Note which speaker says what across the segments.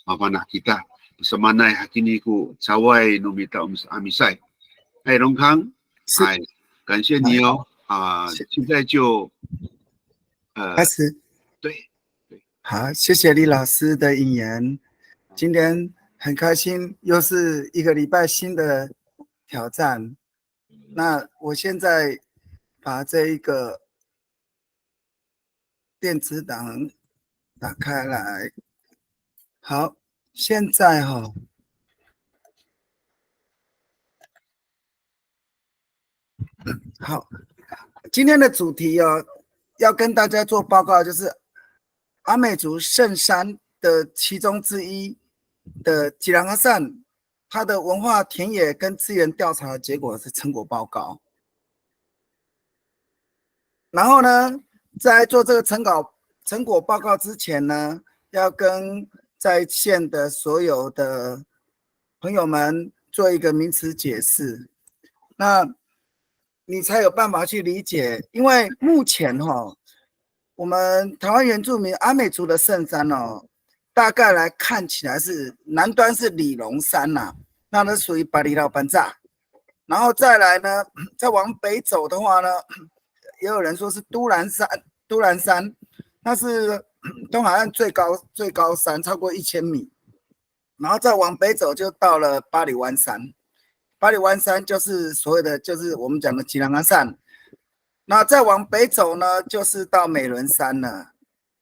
Speaker 1: mapanah kita bersemanai hakini ku cawai no mita amisai。哎，龙康，哎，感谢你哦。现在就
Speaker 2: 开始。
Speaker 1: 对，
Speaker 2: 好，谢谢李老师的引言。今天很开心，又是一个礼拜新的挑战。那我现在把这一个电子档打开来。好，现在好，今天的主题要跟大家做报告，就是阿美族圣山的其中之一的吉兰阿善，它的文化田野跟资源调查的结果是成果报告。然后呢，在做这个成果报告之前呢，要跟在线的所有的朋友们做一个名词解释，那你才有办法去理解。因为目前我们台湾原住民阿美族的圣山大概来看起来是南端是里龙山呐，那它属于巴厘岛班扎，然后再来呢，再往北走的话呢，也有人说是都兰山，那是东海岸最高山，超过1000米。然后再往北走就到了巴里湾山，巴里湾山就是所谓的就是我们讲的吉兰阿善。那再往北走呢，就是到美仑山了。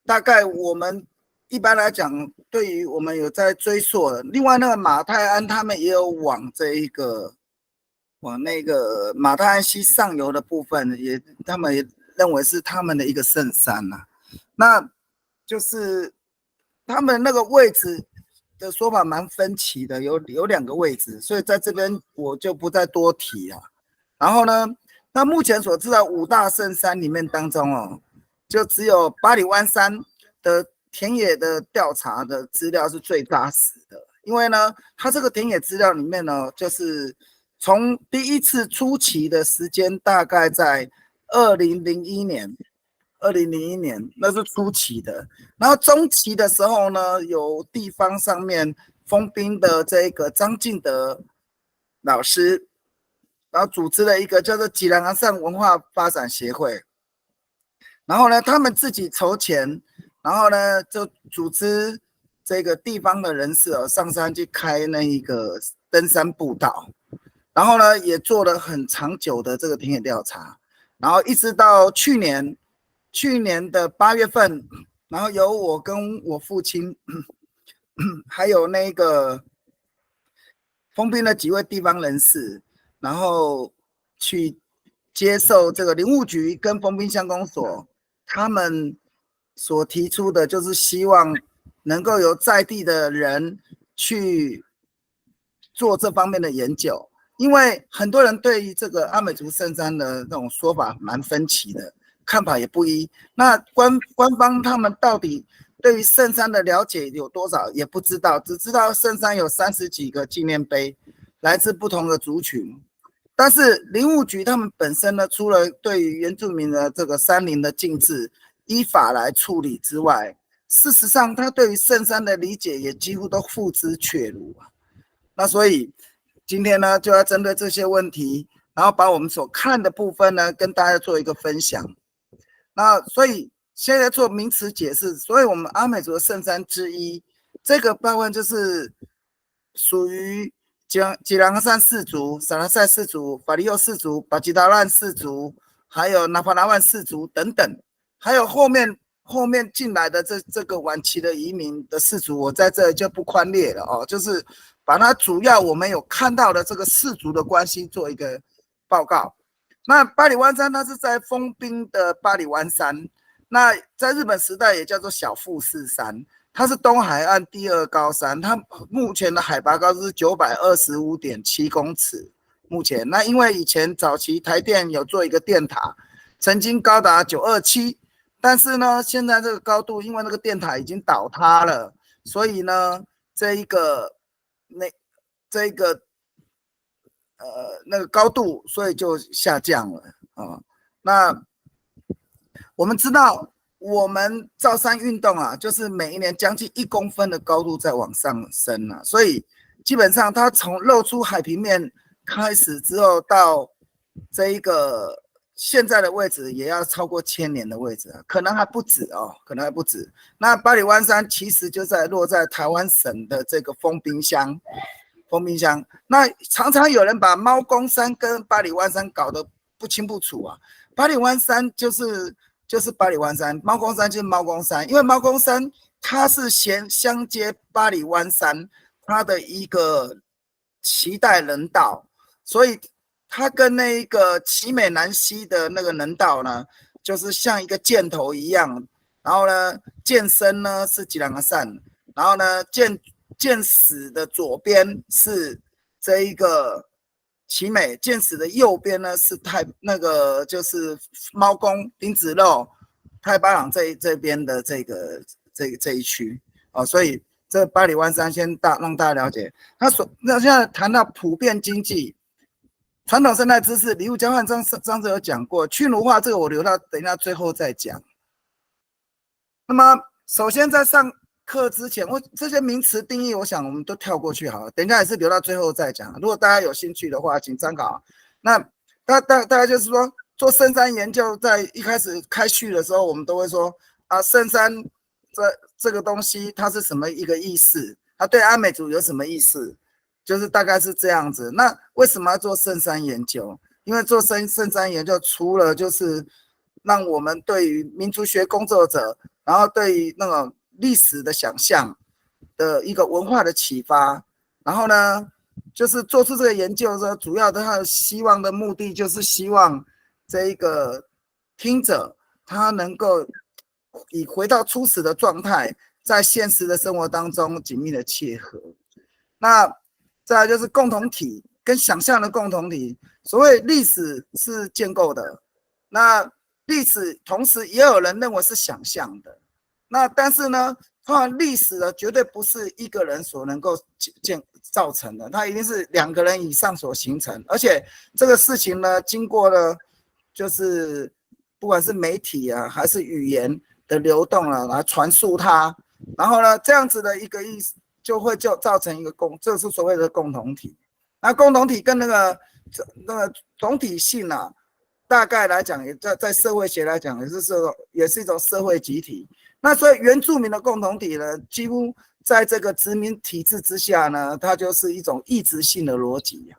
Speaker 2: 大概我们一般来讲，对于我们有在追溯的，另外那个马太鞍他们也有往那个马太鞍溪上游的部分，他们也认为是他们的一个圣山呐。那就是他们那个位置的说法蛮分歧的，有2个位置，所以在这边我就不再多提了。然后呢，那目前所知道5大圣山里面当中就只有巴里湾山的田野的调查的资料是最扎实的，因为呢，它这个田野资料里面呢，就是从第一次初期的时间大概在2001年那是初期的，然后中期的时候呢，有地方上面封兵的这个张敬德老师，然后组织了一个叫做吉兰阿善文化发展协会，然后呢，他们自己筹钱，然后呢就组织这个地方的人士上山去开那一个登山步道，然后呢也做了很长久的这个田野调查，然后一直到去年的8月份，然后由我跟我父亲，还有那个封兵的几位地方人士，然后去接受这个林务局跟封兵乡公所他们所提出的，就是希望能够由在地的人去做这方面的研究，因为很多人对于这个阿美族圣山的那种说法蛮分歧的，看法也不一。那官方他们到底对于圣山的了解有多少也不知道，只知道圣山有30几个纪念碑，来自不同的族群。但是林务局他们本身呢，除了对于原住民的这个山林的禁制依法来处理之外，事实上他对于圣山的理解也几乎都付之阙如。那所以今天呢，就要针对这些问题，然后把我们所看的部分呢，跟大家做一个分享。那所以现在做名词解释，所以我们阿美族的圣山之一，这个部分就是属于吉兰阿善氏族、撒拉塞氏族、法利幼氏族、巴吉达兰氏族，还有纳帕拉万氏族等等，还有后面进来的这个晚期的移民的氏族，我在这里就不宽列了就是把它主要我们有看到的这个氏族的关系做一个报告。那巴里湾山它是在封兵的巴里湾山，那在日本时代也叫做小富士山，它是东海岸第2高山，它目前的海拔高度是925.7公尺。目前那因为以前早期台电有做一个电塔，曾经高达927，但是呢，现在这个高度因为那个电塔已经倒塌了，所以呢，那个高度，所以就下降了那我们知道我们造山运动啊，就是每一年将近1公分的高度在往上升啊，所以基本上它从露出海平面开始之后，到这一个现在的位置，也要超过1000年的位置啊，可能还不止哦，可能还不止。那八里湾山其实就落在台湾省的这个丰滨乡。那常常有人把猫公山跟八里湾山搞得不清不楚啊。八里湾山就是八里湾山，猫公山就是猫公山，因为猫公山它是相接八里湾山它的一个脐带人道，所以它跟那个奇美南溪的那个人道呢，就是像一个箭头一样，然后呢箭身呢是吉朗个山，然后呢箭矢的左边是这一个奇美，箭矢的右边呢是就是猫公丁子肉太巴朗这边的这一区哦，所以这八里湾山先让大家了解。那现在谈到普遍经济、传统生态知识、礼物交换，上次有讲过，去奴化这个我留到等一下最后再讲。那么首先在上课之前，这些名词定义，我想我们都跳过去好了，等一下也是留到最后再讲。如果大家有兴趣的话，请参考。那大概就是说，做圣山研究，在一开始开序的时候，我们都会说啊，圣山这个东西它是什么一个意思？它对阿美族有什么意思？就是大概是这样子。那为什么要做圣山研究？因为做圣山研究，除了就是让我们对于民族学工作者，然后对于那种历史的想象的一个文化的启发，然后呢，就是做出这个研究的时候，主要的他的希望的目的就是希望这一个听者他能够以回到初始的状态，在现实的生活当中紧密的切合。那再来就是共同体跟想象的共同体。所谓历史是建构的，那历史同时也有人认为是想象的。那但是呢，历史呢绝对不是一个人所能够造成的，它一定是2个人以上所形成。而且这个事情呢，经过了就是不管是媒体啊还是语言的流动啊，来传述它，然后呢这样子的一个意思就会造成一个这是所谓的共同体。那共同体跟那个总体性啊，大概来讲也在社会学来讲也是一种社会集体。那所以原住民的共同体呢，几乎在这个殖民体制之下呢，它就是一种异质性的逻辑，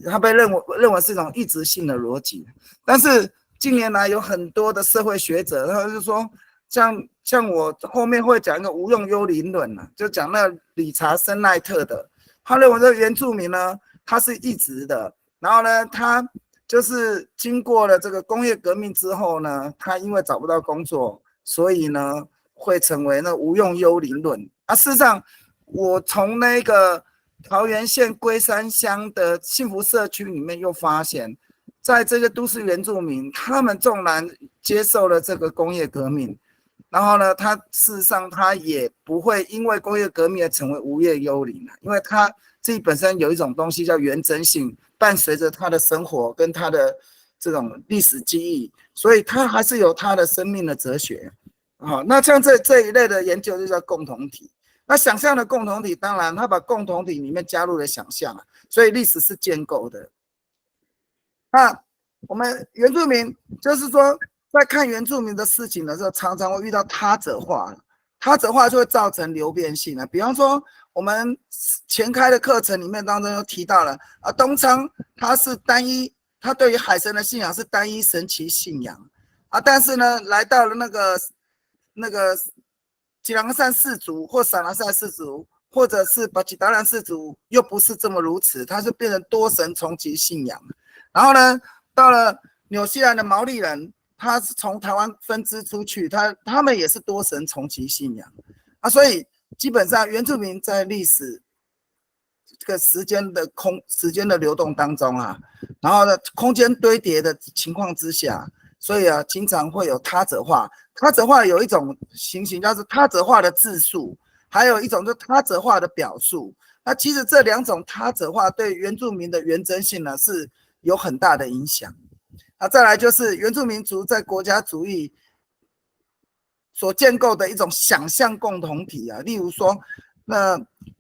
Speaker 2: 它被认为是一种异质性的逻辑。但是近年来有很多的社会学者，他就说，像我后面会讲一个无用幽灵论啊，就讲那理查森奈特的，他认为这个原住民呢，它是异质的，然后呢，他就是经过了这个工业革命之后呢，他因为找不到工作，所以呢会成为那无用幽灵论啊。事实上，我从那个桃园县龟山乡的幸福社区里面又发现，在这个都市原住民，他们纵然接受了这个工业革命，然后呢，他事实上他也不会因为工业革命而成为无业幽灵，因为他自己本身有一种东西叫原真性，伴随着他的生活跟他的这种历史记忆，所以他还是有他的生命的哲学。那像这一类的研究就叫共同体。那想象的共同体，当然他把共同体里面加入了想象，所以历史是建构的。那我们原住民就是说，在看原住民的事情的时候，常常会遇到他者化，他者化就会造成流变性了。比方说，我们前开的课程里面当中又提到了东昌他是单一，他对于海神的信仰是单一神奇信仰但是呢，来到了那个吉朗善氏族或撒拉善氏族，或者是巴吉达兰氏族，又不是这么如此，它是变成多神重级信仰。然后呢，到了纽西兰的毛利人，他是从台湾分支出去，他们也是多神重级信仰所以基本上原住民在历史这个时间的流动当中然后呢空间堆叠的情况之下，所以经常会有他者化。他者化有一种情形叫做他者化的自述，还有一种就是他者化的表述。那其实这2种他者化对原住民的原真性呢是有很大的影响再来就是原住民族在国家主义所建构的一种想象共同体啊。例如说，那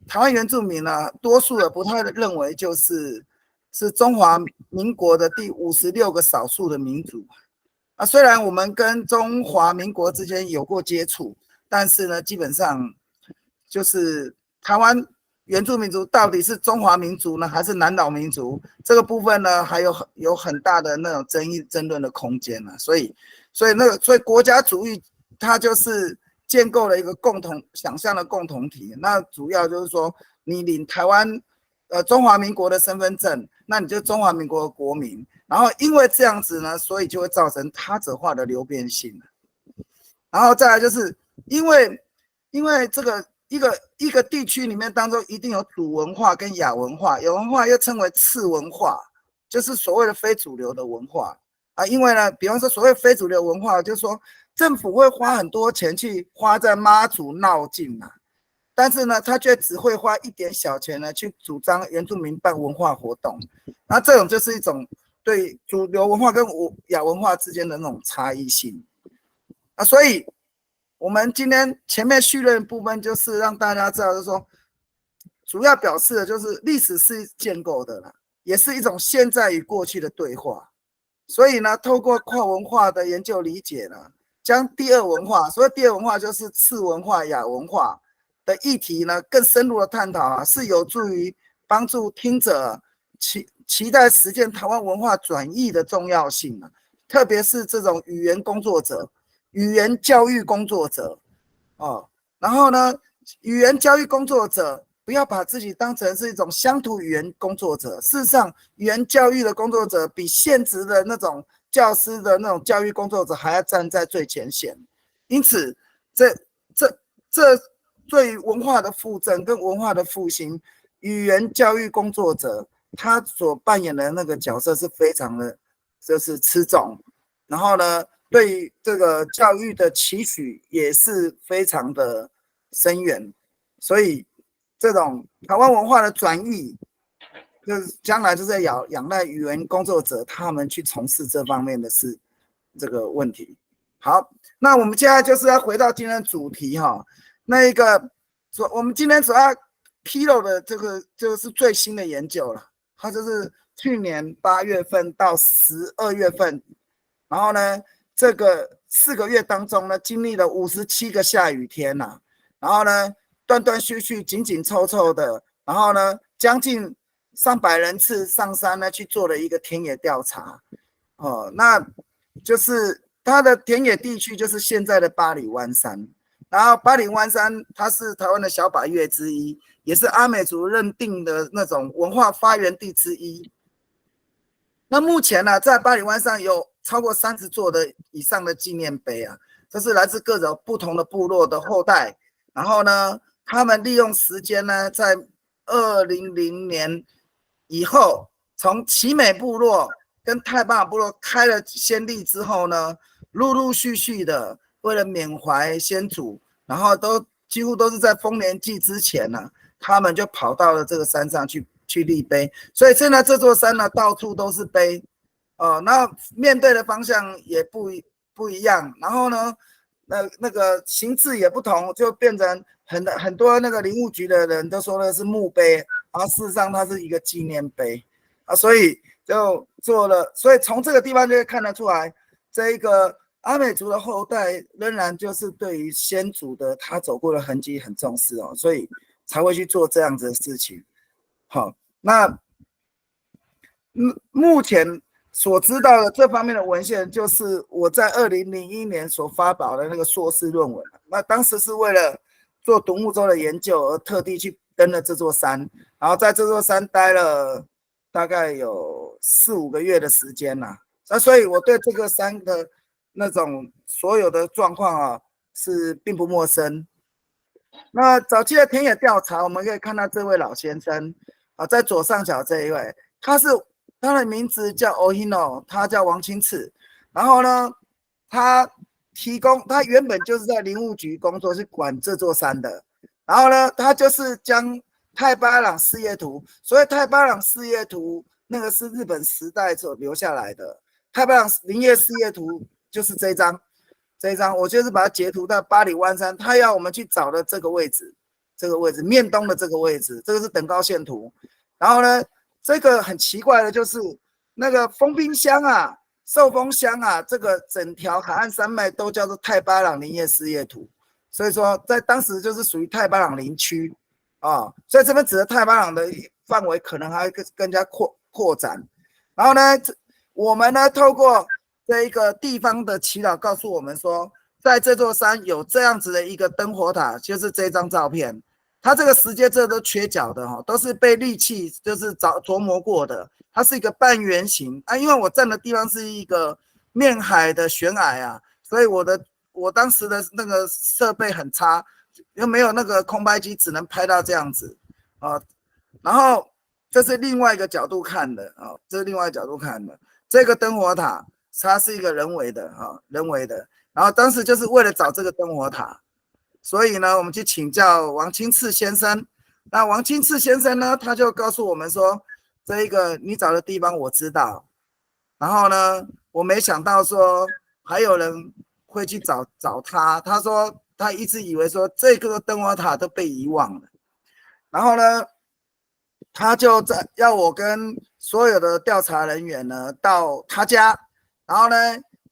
Speaker 2: 台湾原住民呢，多数的不太认为是中华民国的第56个少数的民族啊。虽然我们跟中华民国之间有过接触，但是呢，基本上就是台湾原住民族到底是中华民族呢，还是南岛民族？这个部分呢，还有很大的那种争论的空间呢。所以国家主义它就是建构了一个共同想象的共同体。那主要就是说，你领台湾中华民国的身份证，那你就中华民国的国民。然后因为这样子呢，所以就会造成他者化的流变性。然后再来就是因为这个一个地区里面当中一定有主文化跟亚文化，亚文化又称为次文化，就是所谓的非主流的文化啊。因为呢，比方说所谓非主流文化，就是说政府会花很多钱去花在妈祖闹境嘛，但是呢，他却只会花一点小钱呢去主张原住民办文化活动，那这种就是一种对主流文化跟亚文化之间的那种差异性啊。所以我们今天前面序论的部分就是让大家知道，就是说主要表示的就是历史是建构的啦，也是一种现在与过去的对话。所以呢，透过跨文化的研究理解呢，将第二文化，所谓第二文化就是次文化、亚文化的议题呢，更深入的探讨啊，是有助于帮助听者期待实践台湾文化转译的重要性啊，特别是这种语言工作者。语言教育工作者哦，然后呢，语言教育工作者不要把自己当成是一种乡土语言工作者，事实上，语言教育的工作者比现职的那种教师的那种教育工作者还要站在最前线。因此，这对于文化的复振跟文化的复兴，语言教育工作者他所扮演的那个角色是非常的，就是吃重。然后呢，对于这个教育的期许也是非常的深远，所以这种台湾文化的转译，就是将来就是要仰赖语言工作者他们去从事这方面的事，这个问题。好，那我们接下来就是要回到今天的主题哈，我们今天主要披露的这个就是最新的研究了，它就是去年8月份到12月份。然后呢，这个4个月当中呢，经历了57个下雨天呐，然后呢，断断续续、紧紧凑凑的，然后呢，将近上百人次上山呢去做了一个田野调查，哦，那就是它的田野地区就是现在的八里湾山，然后八里湾山它是台湾的小百岳之一，也是阿美族认定的那种文化发源地之一。那目前呢，在八里湾上有超过30座的以上的纪念碑啊，这是来自各种不同的部落的后代。然后呢，他们利用时间呢，在200年以后，从奇美部落跟太巴部落开了先例之后呢，陆陆续续的为了缅怀先祖，然后几乎都是在丰年祭之前呢，他们就跑到了这个山上去立碑，所以现在这座山呢，到处都是碑，那面对的方向也不一样，然后呢，那个形制也不同，就变成很多那个林务局的人都说那是墓碑，而事实上它是一个纪念碑啊，所以就做了，所以从这个地方就会看得出来，这一个阿美族的后代仍然就是对于先祖的他走过的痕迹很重视哦，所以才会去做这样子的事情。好，那目前所知道的这方面的文献，就是我在2001年所发表的那个硕士论文。那当时是为了做独木舟的研究而特地去登了这座山，然后在这座山待了大概有4、5个月的时间啦。那所以我对这个山的那种所有的状况啊，是并不陌生。那早期的田野调查，我们可以看到这位老先生。在左上角这一位，他的名字叫 Ohino， 他叫王清次。然后呢，他原本就是在林务局工作，是管这座山的。然后呢，他就是将太巴朗事业图，所以太巴朗事业图那个是日本时代所留下来的。太巴朗林业事业图就是这张，这一张我就是把它截图到八里湾山，他要我们去找的这个位置，面东的这个位置，这个是等高线图。然后呢，这个很奇怪的就是那个丰滨乡啊、寿丰乡啊，这个整条海岸山脉都叫做太巴朗林业事业图，所以说在当时就是属于太巴朗林区啊，所以这边指的太巴朗的范围可能还更加扩展。然后呢，我们呢透过这一个地方的祈祷告诉我们说，在这座山有这样子的一个灯火塔，就是这张照片。它这个石阶这都缺角的都是被利器就是琢磨过的。它是一个半圆形啊，因为我站的地方是一个面海的悬崖啊，所以我当时的那个设备很差，又没有那个空拍机，只能拍到这样子啊。然后这是另外一个角度看的啊，这是另外一个角度看的。这个灯火塔它是一个人为的人为的。然后当时就是为了找这个灯火塔。所以呢，我们去请教王清次先生。那王清次先生呢，他就告诉我们说，这一个你找的地方我知道。然后呢，我没想到说还有人会去找他。他说他一直以为说这个灯火塔都被遗忘了。然后呢，他就要我跟所有的调查人员呢到他家，然后呢。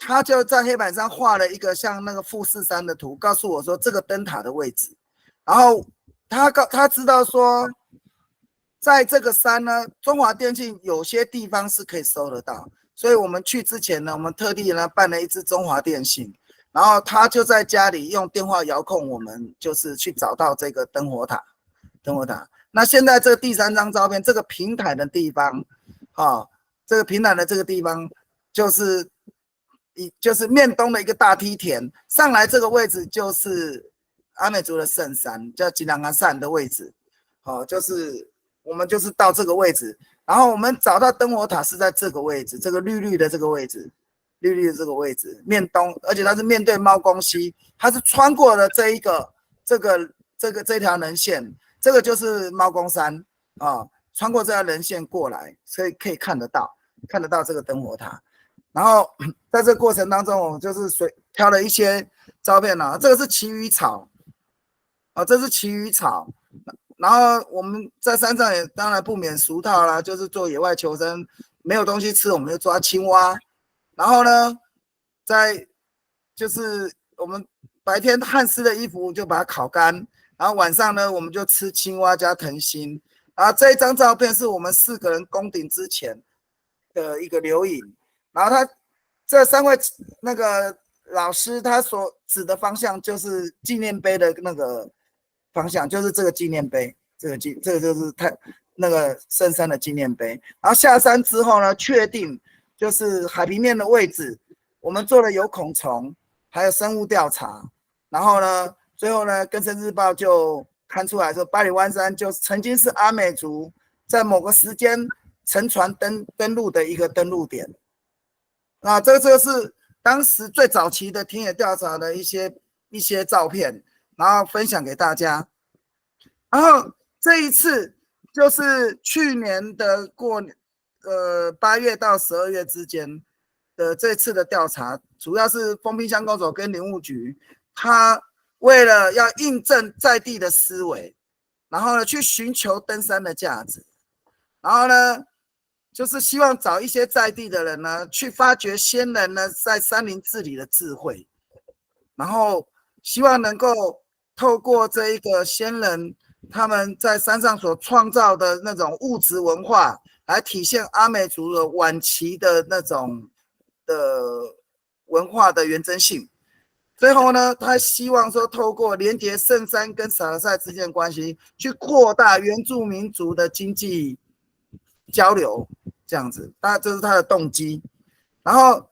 Speaker 2: 他就在黑板上画了一个像那个富士山的图，告诉我说这个灯塔的位置。然后他知道说，在这个山呢，中华电信有些地方是可以收得到，所以我们去之前呢，我们特地呢办了一支中华电信，然后他就在家里用电话遥控我们，就是去找到这个灯火塔。那现在这第3张照片，这个平坦的地方，这个平坦的这个地方就是面东的一个大梯田，上来这个位置就是阿美族的圣山，叫吉兰阿善的位置。就是我们就是到这个位置，然后我们找到灯火塔是在这个位置，这个绿绿的这个位置，面东，而且它是面对猫公溪，它是穿过了这条人线，这个就是猫公山穿过这条人线过来，所以可以看得到这个灯火塔。然后在这个过程当中，我就是挑了一些照片这个是奇鱼草这是奇鱼草。然后我们在山上也当然不免俗套啦，就是做野外求生，没有东西吃，我们就抓青蛙。然后呢，就是我们白天汗湿的衣服就把它烤干，然后晚上呢，我们就吃青蛙加藤心。然后这一张照片是我们4个人攻顶之前的一个留影。然后这3位那个老师他所指的方向就是纪念碑的那个方向，就是这个纪念碑，这个就是那个圣山的纪念碑。然后下山之后呢，确定就是海平面的位置，我们做了有孔虫，还有生物调查。然后呢，最后呢，更生日报就看出来说，八里湾山就曾经是阿美族在某个时间乘船登陆的一个登陆点。这个是当时最早期的田野调查的一些照片，然后分享给大家。然后这一次就是去年的8月到12月之间的这次的调查，主要是丰滨乡公所跟林务局，他为了要印证在地的思维，然后呢去寻求登山的价值，然后呢。就是希望找一些在地的人呢，去发掘先人呢在山林治理的智慧，然后希望能够透过这一个先人他们在山上所创造的那种物质文化，来体现阿美族的晚期的那种的文化的原真性。最后呢，他希望说透过连结圣山跟撒哈塞之间的关系，去扩大原住民族的经济交流。这样子，这是他的动机。然后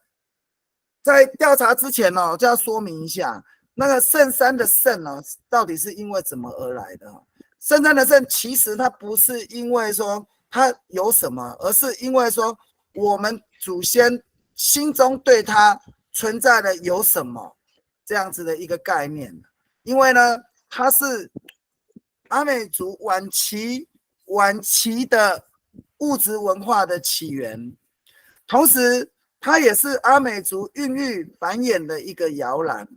Speaker 2: 在调查之前就要说明一下，那个圣山的圣到底是因为怎么而来的？圣山的圣其实它不是因为说它有什么，而是因为说我们祖先心中对它存在的有什么这样子的一个概念。因为呢，它是阿美族晚期的物质文化的起源，同时它也是阿美族孕育繁衍的一个摇篮。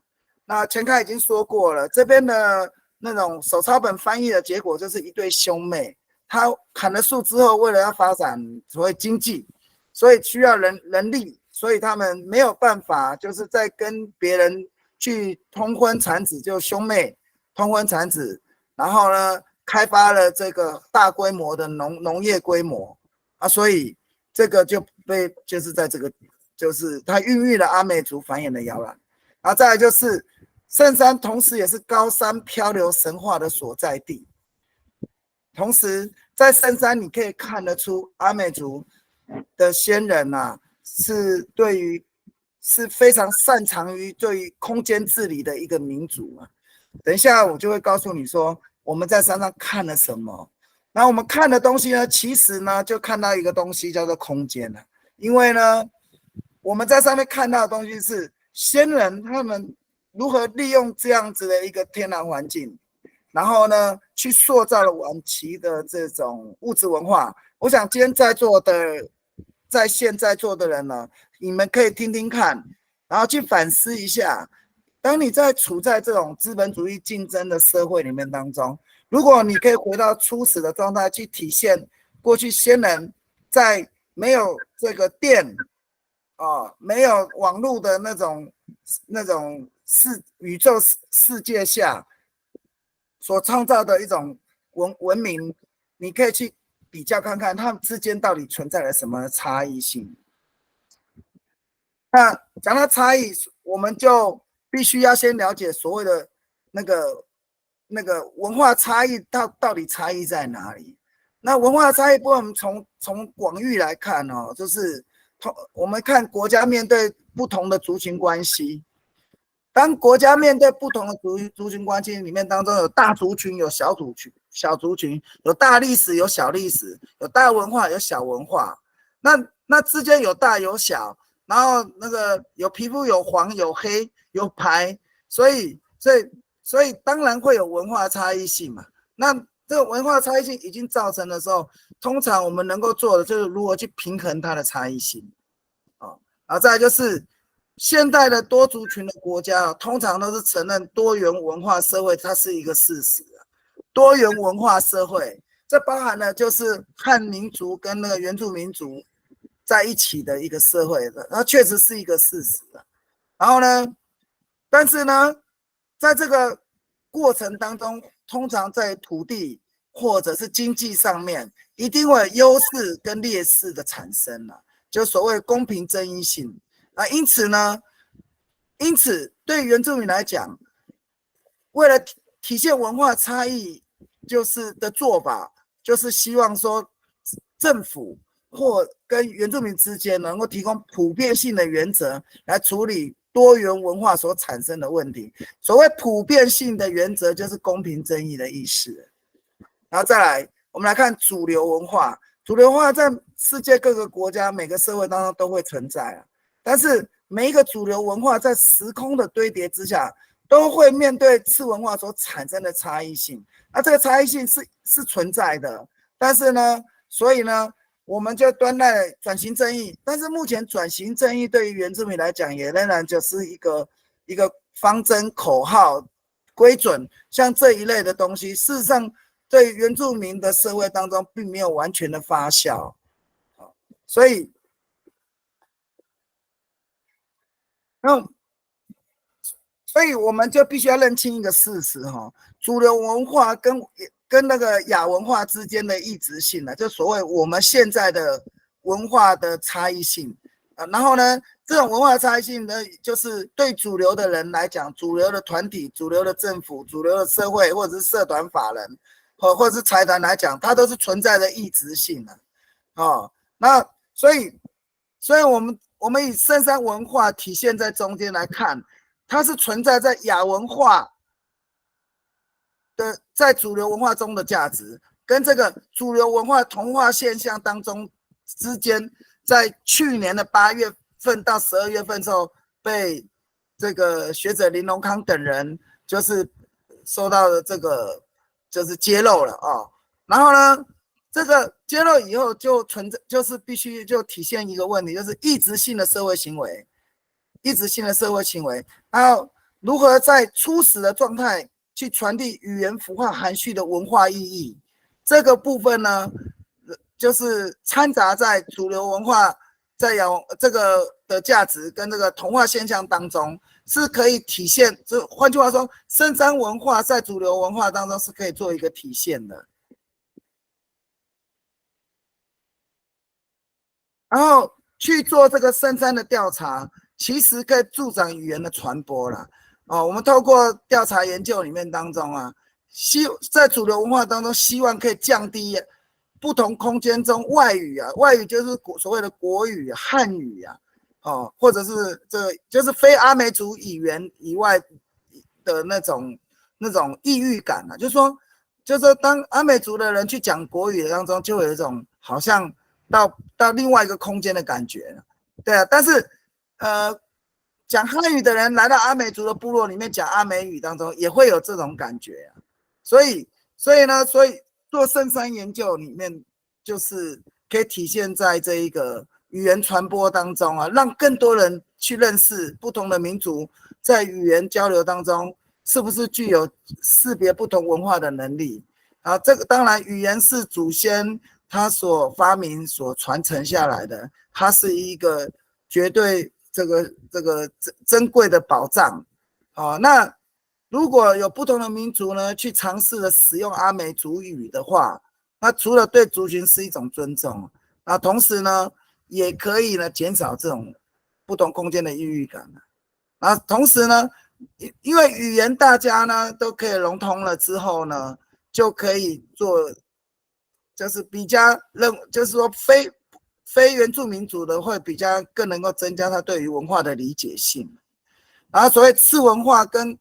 Speaker 2: 那前开已经说过了，这边的那种手抄本翻译的结果就是一对兄妹，他砍了树之后，为了要发展所谓经济，所以需要人力，所以他们没有办法，就是在跟别人去通婚产子，就兄妹通婚产子，然后呢，开发了这个大规模的农业规模啊，所以这个就被就是在这个就是它孕育了阿美族繁衍的摇篮。然后再来就是圣山，同时也是高山漂流神话的所在地。同时，在圣山你可以看得出阿美族的先人啊，是非常擅长于对于空间治理的一个民族啊。等一下我就会告诉你说我们在山上看了什么。然后我们看的东西呢，其实呢就看到一个东西叫做空间了。因为呢，我们在上面看到的东西是先人他们如何利用这样子的一个天然环境，然后呢去塑造了晚期的这种物质文化。我想今天在线在座的人呢，你们可以听听看，然后去反思一下，当你在处在这种资本主义竞争的社会里面当中，如果你可以回到初始的状态，去体现过去先人在没有这个电没有网络的那种宇宙世界下所创造的一种文明，你可以去比较看看他们之间到底存在了什么差异性。那讲到差异，我们就必须要先了解所谓的那个文化差异到底差异在哪里。那文化差异不过我们从广义来看就是我们看国家面对不同的族群关系，当国家面对不同的族群关系里面当中，有大族群有小族群，有大历史有小历史，有大文化有小文化，那之间有大有小，然后那个有皮肤有黄有黑有白，所以当然会有文化差异性嘛。那这个文化差异性已经造成的时候，通常我们能够做的就是如何去平衡它的差异性然后再来就是现代的多族群的国家通常都是承认多元文化社会，它是一个事实多元文化社会，这包含了就是汉民族跟那个原住民族在一起的一个社会的，它确实是一个事实然后呢，但是呢，在这个过程当中，通常在土地或者是经济上面，一定会有优势跟劣势的产生就所谓公平正义性因此对原住民来讲，为了体现文化差异，就是的做法，就是希望说政府或跟原住民之间能够提供普遍性的原则来处理多元文化所产生的问题。所谓普遍性的原则，就是公平正义的意思。然后再来，我们来看主流文化。主流文化在世界各个国家、每个社会当中都会存在但是每一个主流文化在时空的堆叠之下，都会面对次文化所产生的差异性。那这个差异性是存在的，但是呢，所以呢，我们就端赖了转型正义。但是目前转型正义对于原住民来讲，也仍然就是一个方针口号规准，像这一类的东西，事实上对原住民的社会当中并没有完全的发酵所以我们就必须要认清一个事实主流文化跟那个亚文化之间的异质性就所谓我们现在的文化的差异性然后呢，这种文化差异性呢，就是对主流的人来讲，主流的团体、主流的政府、主流的社会，或者是社团法人，或者是财团来讲，它都是存在的异质性那所以我们以圣山文化体现在中间来看，它是存在在亚文化的在主流文化中的价值，跟这个主流文化同化现象当中之间，在去年的8月份到12月份之后，被这个学者林荣康等人就是收到的这个就是揭露了然后呢，揭露以后就就是必须就体现一个问题，就是异质性的社会行为，然后如何在初始的状态去传递语言符号含蓄的文化意义，这个部分呢，就是掺杂在主流文化在这个的价值跟这个同化现象当中，是可以体现。就换句话说，深山文化在主流文化当中是可以做一个体现的。然后去做这个深山的调查，其实可以助长语言的传播啦。我们透过调查研究里面当中啊，在主流文化当中，希望可以降低不同空间中外语啊，外语就是所谓的国语、汉语啊，或者是就是非阿美族语言以外的那种异域感啊，就是说当阿美族的人去讲国语当中，就有一种好像到另外一个空间的感觉，对啊。但是讲汉语的人来到阿美族的部落里面讲阿美语当中，也会有这种感觉啊。所以做深山研究里面，就是可以体现在这一个语言传播当中啊，让更多人去认识不同的民族在语言交流当中是不是具有识别不同文化的能力啊。这个当然，语言是祖先他所发明、所传承下来的，它是一个绝对这个珍贵的宝藏。那如果有不同的民族呢，去尝试的使用阿美族语的话，那除了对族群是一种尊重，那同时呢，也可以呢减少这种不同空间的异域感。然后同时呢，因为语言大家呢都可以融通了之后呢，就可以做，就是比较就是说非原住民族的会比较更能够增加他对于文化的理解性。然后所谓次文化跟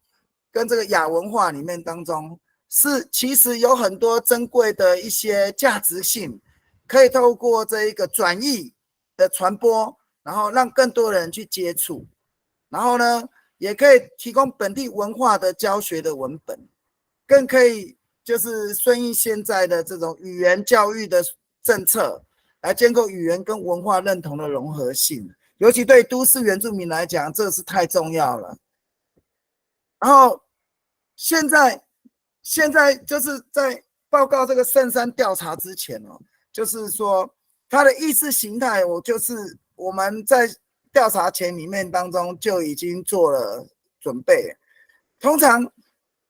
Speaker 2: 这个亚文化里面当中，其实有很多珍贵的一些价值性，可以透过这一个转译的传播，然后让更多人去接触，然后呢，也可以提供本地文化的教学的文本，更可以就是顺应现在的这种语言教育的政策，来建构语言跟文化认同的融合性。尤其对都市原住民来讲，这是太重要了。然后现在就是在报告这个深山调查之前就是说它的意识形态，我们在调查前里面当中就已经做了准备。通常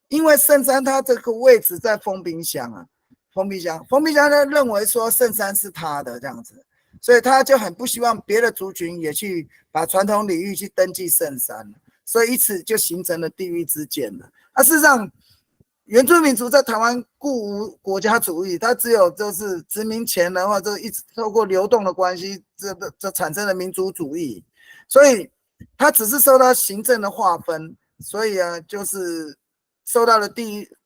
Speaker 2: 因为深山它这个位置在丰滨乡啊，丰滨乡他认为说深山是他的这样子，所以他就很不希望别的族群也去把传统领域去登记深山，所以因此就形成了地域之见了。事实上，原住民族在台湾固无国家主义，它只有就是殖民前的话，就一直透过流动的关系，这产生了民族主义，所以它只是受到行政的划分，所以就是受到了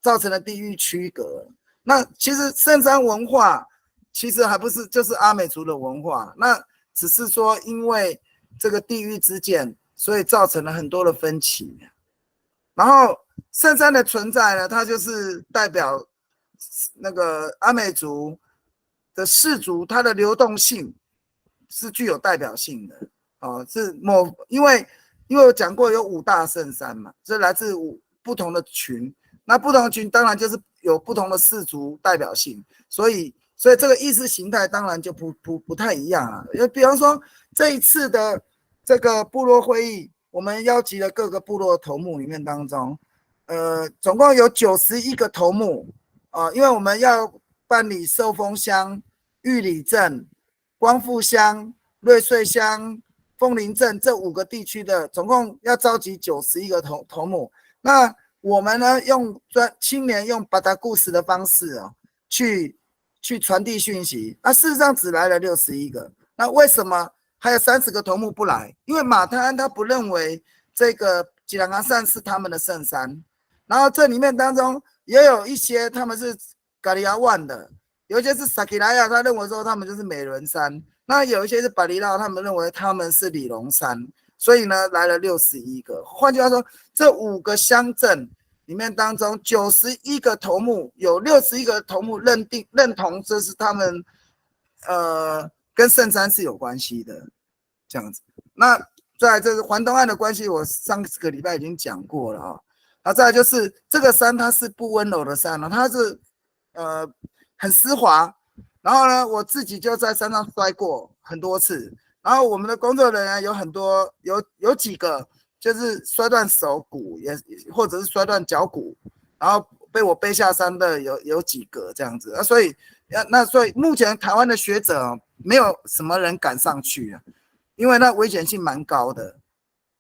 Speaker 2: 造成了地域区隔。那其实深山文化其实还不是就是阿美族的文化，那只是说因为这个地域之见，所以造成了很多的分歧。然后深山的存在呢，它就是代表那个阿美族的氏族，它的流动性是具有代表性的是因为我讲过有5大圣山嘛，这来自不同的群，那不同的群当然就是有不同的氏族代表性，所以这个意识形态当然就不太一样啊。比方说这一次的这个部落会议，我们邀集了各个部落的头目里面当中，总共有91个头目因为我们要办理寿丰乡、玉里镇、光复乡、瑞穗乡、凤林镇这5个地区的，总共要召集91个头目。那我们呢，青年用巴达故事的方式去传递讯息。那事实上只来了61个，那为什么还有30个头目不来？因为马太安他不认为这个吉兰阿善是他们的圣山，然后这里面当中也有一些他们是咖利亚万的，有一些是萨基拉亚，他认为说他们就是美仑山，那有一些是巴里拉，他们认为他们是里龙山，所以呢来了61个。换句话说，这5个乡镇里面当中91个头目，有61个头目认同这是他们跟圣山是有关系的，这样子。那再来这个环东岸的关系，我上个礼拜已经讲过了啊。那再来就是这个山，它是不温柔的山了，它是很湿滑。然后呢，我自己就在山上摔过很多次。然后我们的工作人员有很多，有几个就是摔断手骨，也或者是摔断脚骨，然后被我背下山的有几个这样子。所以目前台湾的学者没有什么人敢上去啊，因为那危险性蛮高的。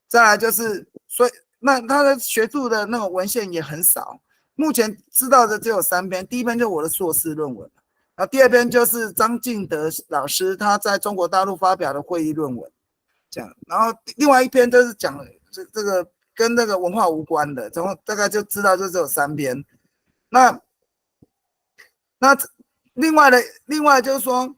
Speaker 2: 再来就是，所以那他的学术的那种文献也很少，目前知道的只有3篇，第一篇就是我的硕士论文。然后第2篇就是张敬德老师他在中国大陆发表的会议论文，这样。然后另外一篇就是讲这个跟那个文化无关的，总共大概就知道就只有3篇。那另外就是说，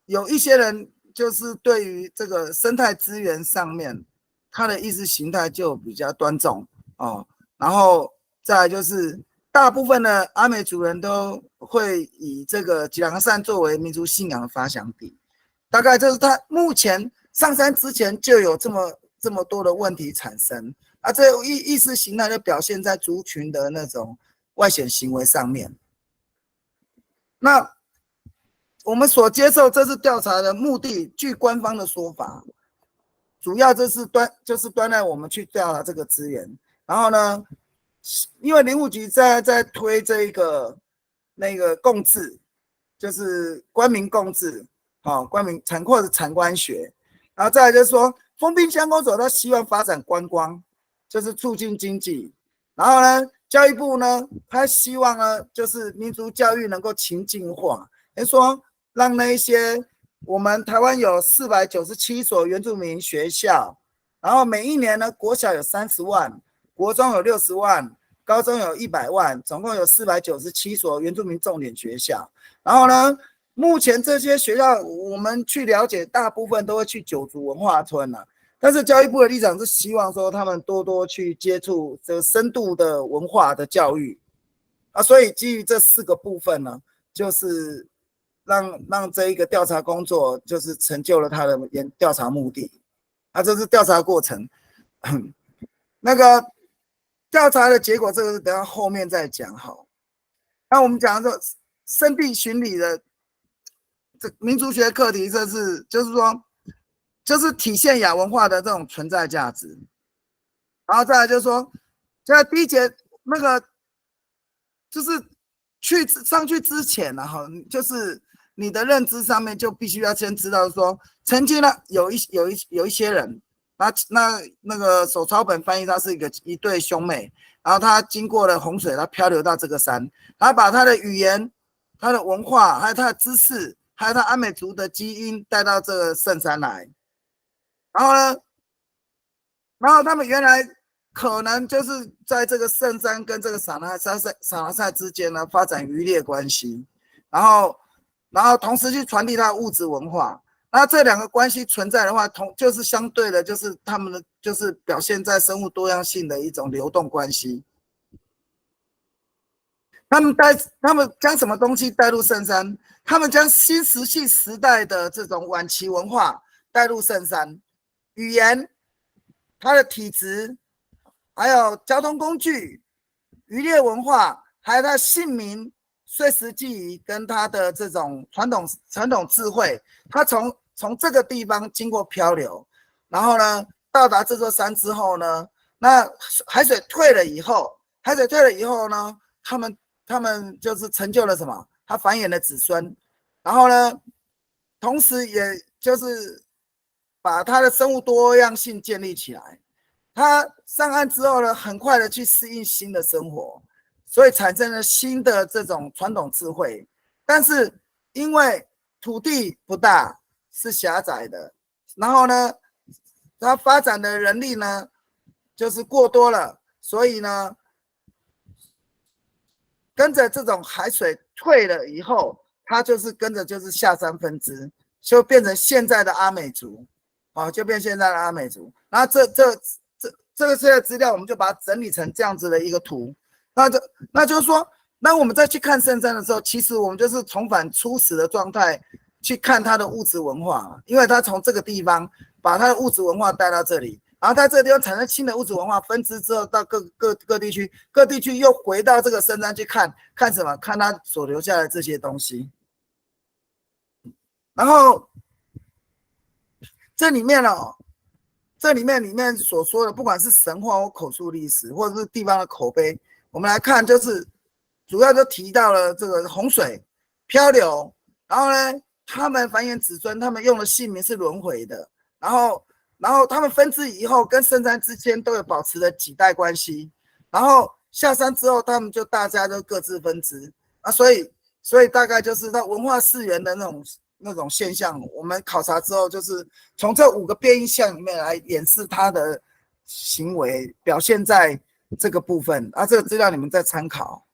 Speaker 2: 有一些人就是对于这个生态资源上面，他的意识形态就比较端重哦。然后再来就是。大部分的阿美族人都会以这个吉兰山作为民族信仰的发祥地，大概就是他目前上山之前就有这么多的问题产生，这意识形态就表现在族群的那种外显行为上面。那我们所接受这次调查的目的，据官方的说法，主要就是端赖我们去调查这个资源，然后呢。因为林务局在推这个那个共治，就是官民共治，官民或者产官学，然后再来就是说，丰滨乡公所他希望发展观光，就是促进经济，然后呢，教育部呢，他希望呢，就是民族教育能够情境化，也就是说让那一些我们台湾有497所原住民学校，然后每一年呢，国小有30万。国中有60万，高中有100万，总共有497所原住民重点学校。然后呢，目前这些学校我们去了解，大部分都会去九族文化村啊。但是教育部的立场是希望说他们多去接触这个深度的文化的教育啊。所以基于这4个部分呢，就是让这一个调查工作就是成就了他的调查目的啊。这是调查过程，那个。调查的结果，这个是等下后面再讲好。那我们讲说圣地巡礼的这民族学课题，就是体现亚文化的这种存在价值。然后再来就是说，在第一节那个就是上去之前呢，就是你的认知上面就必须要先知道说，曾经呢有一些人。那个手抄本翻译，他是一对兄妹，然后他经过了洪水，他漂流到这个山，他把他的语言、他的文化，还有他的知识，还有他阿美族的基因带到这个圣山来。然后呢，他们原来可能就是在这个圣山跟这个撒拉塞之间呢发展渔猎关系，然后同时去传递他的物质文化。那这2个关系存在的话，就是相对的，就是他们的就是表现在生物多样性的一种流动关系。他们将什么东西带入圣山？他们将新石器时代的这种晚期文化带入圣山，语言、它的体质，还有交通工具、渔猎文化，还有它的姓名、岁时记忆跟它的这种传统智慧，它从这个地方经过漂流，然后呢，到达这座山之后呢，那海水退了以后呢，他们就是成就了什么？他繁衍了子孙，然后呢，同时也就是把他的生物多样性建立起来。他上岸之后呢，很快的去适应新的生活，所以产生了新的这种传统智慧。但是因为土地不大，是狭窄的，然后呢，它发展的人力呢，就是过多了，所以呢，跟着这种海水退了以后，它就是跟着就是下山分支，就变成现在的阿美族，就变现在的阿美族。然后这个些资料，我们就把它整理成这样子的一个图，那就是说，当我们再去看圣山的时候，其实我们就是重返初始的状态。去看它的物质文化，因为它从这个地方把它的物质文化带到这里，然后它这个地方产生新的物质文化分支之后，到各地区，各地区又回到这个深山去看什么？看它所留下的这些东西。然后这里面里面所说的，不管是神话或口述历史，或者是地方的口碑，我们来看，就是主要就提到了这个洪水、漂流，然后呢，他们繁衍子孙，他们用的姓名是轮回的，然后他们分支以后，跟深山之间都有保持着几代关系，然后下山之后，他们就大家都各自分支啊，所以大概就是它文化嗣源的那种现象，我们考察之后，就是从这5个变异项里面来演示它的行为表现在这个部分啊，这个资料你们再参考。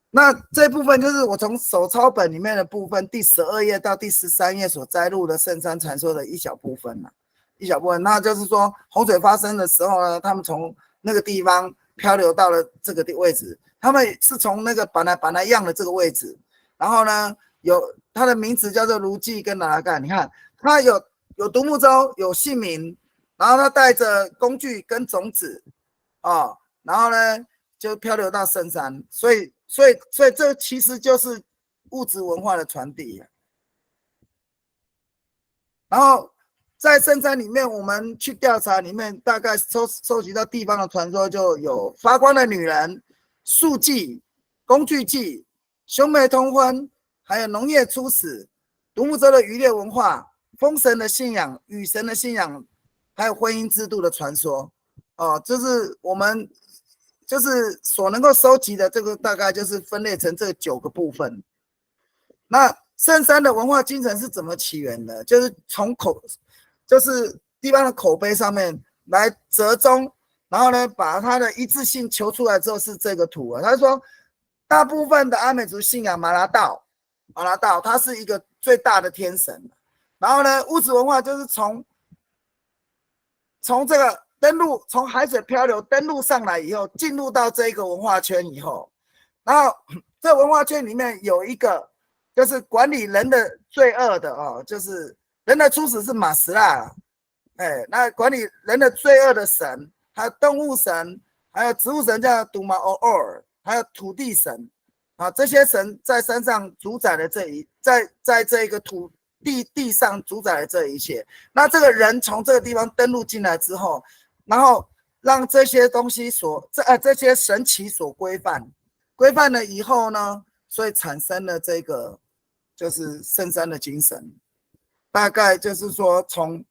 Speaker 2: 那这部分就是我从手抄本里面的部分，第12页到第13页所摘录的圣山传说的一小部分啦，一小部分。那就是说洪水发生的时候呢，他们从那个地方漂流到了这个位置，他们是从那个板来样的这个位置，然后呢，有他的名字叫做卢记跟拿拉干，你看他有独木舟，有姓名，然后他带着工具跟种子哦，然后呢就漂流到深山，所以这其实就是物质文化的传递。然后在深山里面，我们去调查里面，大概收集到地方的传说，就有发光的女人、树祭、工具祭、兄妹通婚，还有农业初始、独木舟的渔猎文化、风神的信仰、雨神的信仰，还有婚姻制度的传说。哦，就是我们就是所能够收集的这个，大概就是分类成这9个部分。那圣山的文化精神是怎么起源的？就是从就是地方的口碑上面来折中，然后呢，把它的一致性求出来之后是这个图啊。他说，大部分的阿美族信仰马拉道，它是一个最大的天神。然后呢，物质文化就是从这个登陆，从海水漂流登陆上来以后，进入到这个文化圈以后，然后这文化圈里面有一个就是管理人的罪恶的哦，就是人的初始是马斯拉，那管理人的罪恶的神，还有动物神，还有植物神叫杜马欧尔，还有土地神啊，这些神在山上主宰了在这个地上主宰了这一切。那这个人从这个地方登陆进来之后，然后让这些东西这些神奇所规范了以后呢，所以产生了这个就是圣山的精神。大概就是说从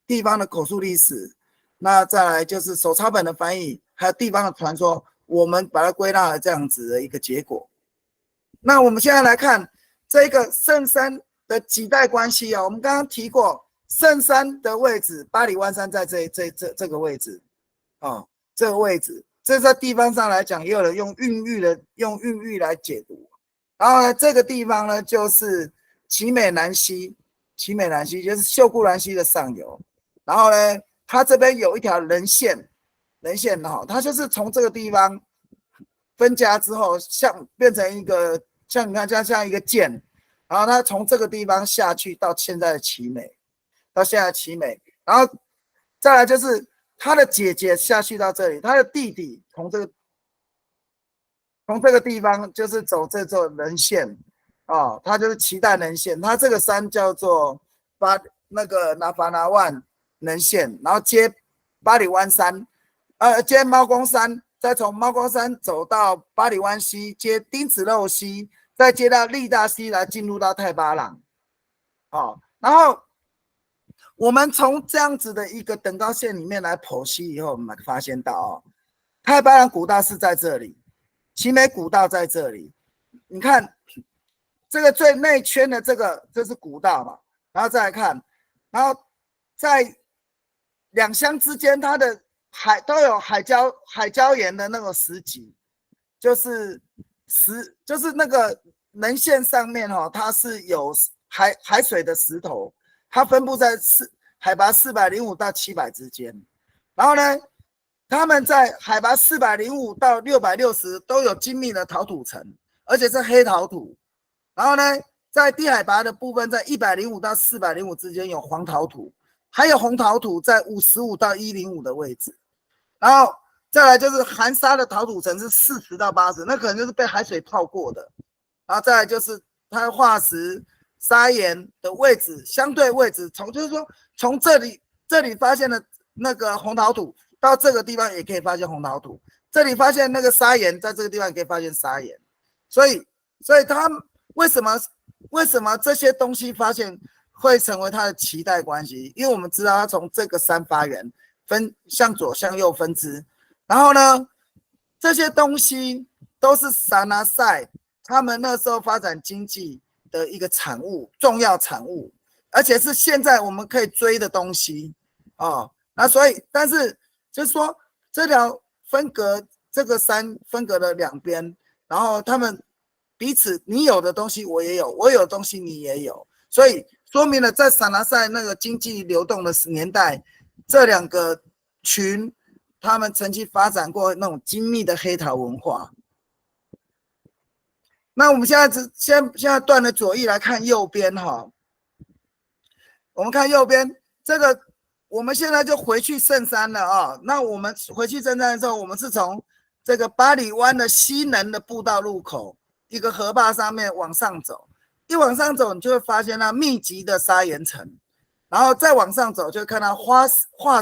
Speaker 2: 地方的口述历史，那再来就是手抄本的翻译，还有地方的传说，我们把它归纳了这样子的一个结果。那我们现在来看这个圣山的几代关系啊，我们刚刚提过圣山的位置，巴里湾山在这个位置啊，这个位置，这在地方上来讲，也有人用韵律来解读。然后呢，这个地方呢就是奇美南溪就是秀姑兰溪的上游。然后呢，它这边有一条人线哈，它就是从这个地方分家之后，变成一个像你看像一个剑，然后它从这个地方下去到现在的奇美，然后再来就是他的姐姐下去到这里，他的弟弟从这个地方就是走这座人线哦，他就是期待人线，他这个山叫做拿法拿万人线，然后接巴里湾山，接猫公山，再从猫公山走到巴里湾溪，接丁子肉溪，再接到利大溪来进入到太巴朗，哦，然后我们从这样子的一个等高线里面来剖析以后，我们发现到哦，太巴朗古道是在这里，奇美古道在这里，你看这个最内圈的这是古道嘛，然后再来看，然后在两乡之间，它的都有海礁岩的那个石级，就是那个人线上面哦，它是有海水的石头，它分布在海拔405到700之间。然后呢，他们在海拔405到660都有精密的陶土层，而且是黑陶土。然后呢，在低海拔的部分，在105到405之间有黄陶土，还有红陶土在55到105的位置，然后再来就是含沙的陶土层是40到80，那可能就是被海水泡过的，然后再来就是它化石砂岩的位置，相对位置就是说从这里发现的那个红陶土到这个地方也可以发现红陶土，这里发现那个砂岩，在这个地方也可以发现砂岩，所以它为什么这些东西发现会成为它的脐带关系？因为我们知道它从这个山发源，向左向右分支，然后呢，这些东西都是萨那塞他们那时候发展经济的一个产物，重要产物，而且是现在我们可以追的东西哦。那所以，但是就是说，这条这个山分隔的两边，然后他们彼此，你有的东西我也有，我有的东西你也有，所以说明了在萨那塞那个经济流动的年代，这两个群他们曾经发展过那种精密的黑陶文化。那我们现在断了左翼来看右边哈，我们看右边这个，我们现在就回去圣山了啊。那我们回去圣山的时候，我们是从这个巴里湾的西能的步道入口，一个河坝上面往上走，一往上走，你就会发现那密集的砂岩层，然后再往上走，就会看到化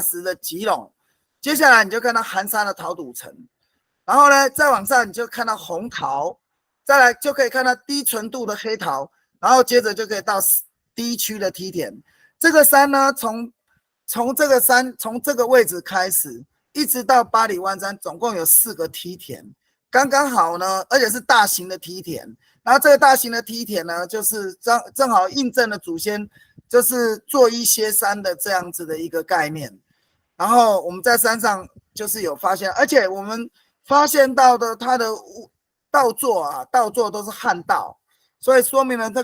Speaker 2: 石的集拢，接下来你就看到含沙的陶土层，然后呢，再往上你就看到红陶。再来就可以看到低纯度的黑陶，然后接着就可以到低区的梯田。这个山呢，从这个位置开始，一直到巴里湾山，总共有4个梯田，刚刚好呢，而且是大型的梯田。然后这个大型的梯田呢，就是正好印证了祖先就是做一些山的这样子的一个概念。然后我们在山上就是有发现，而且我们发现到的它的稻作都是旱稻，所以说明了这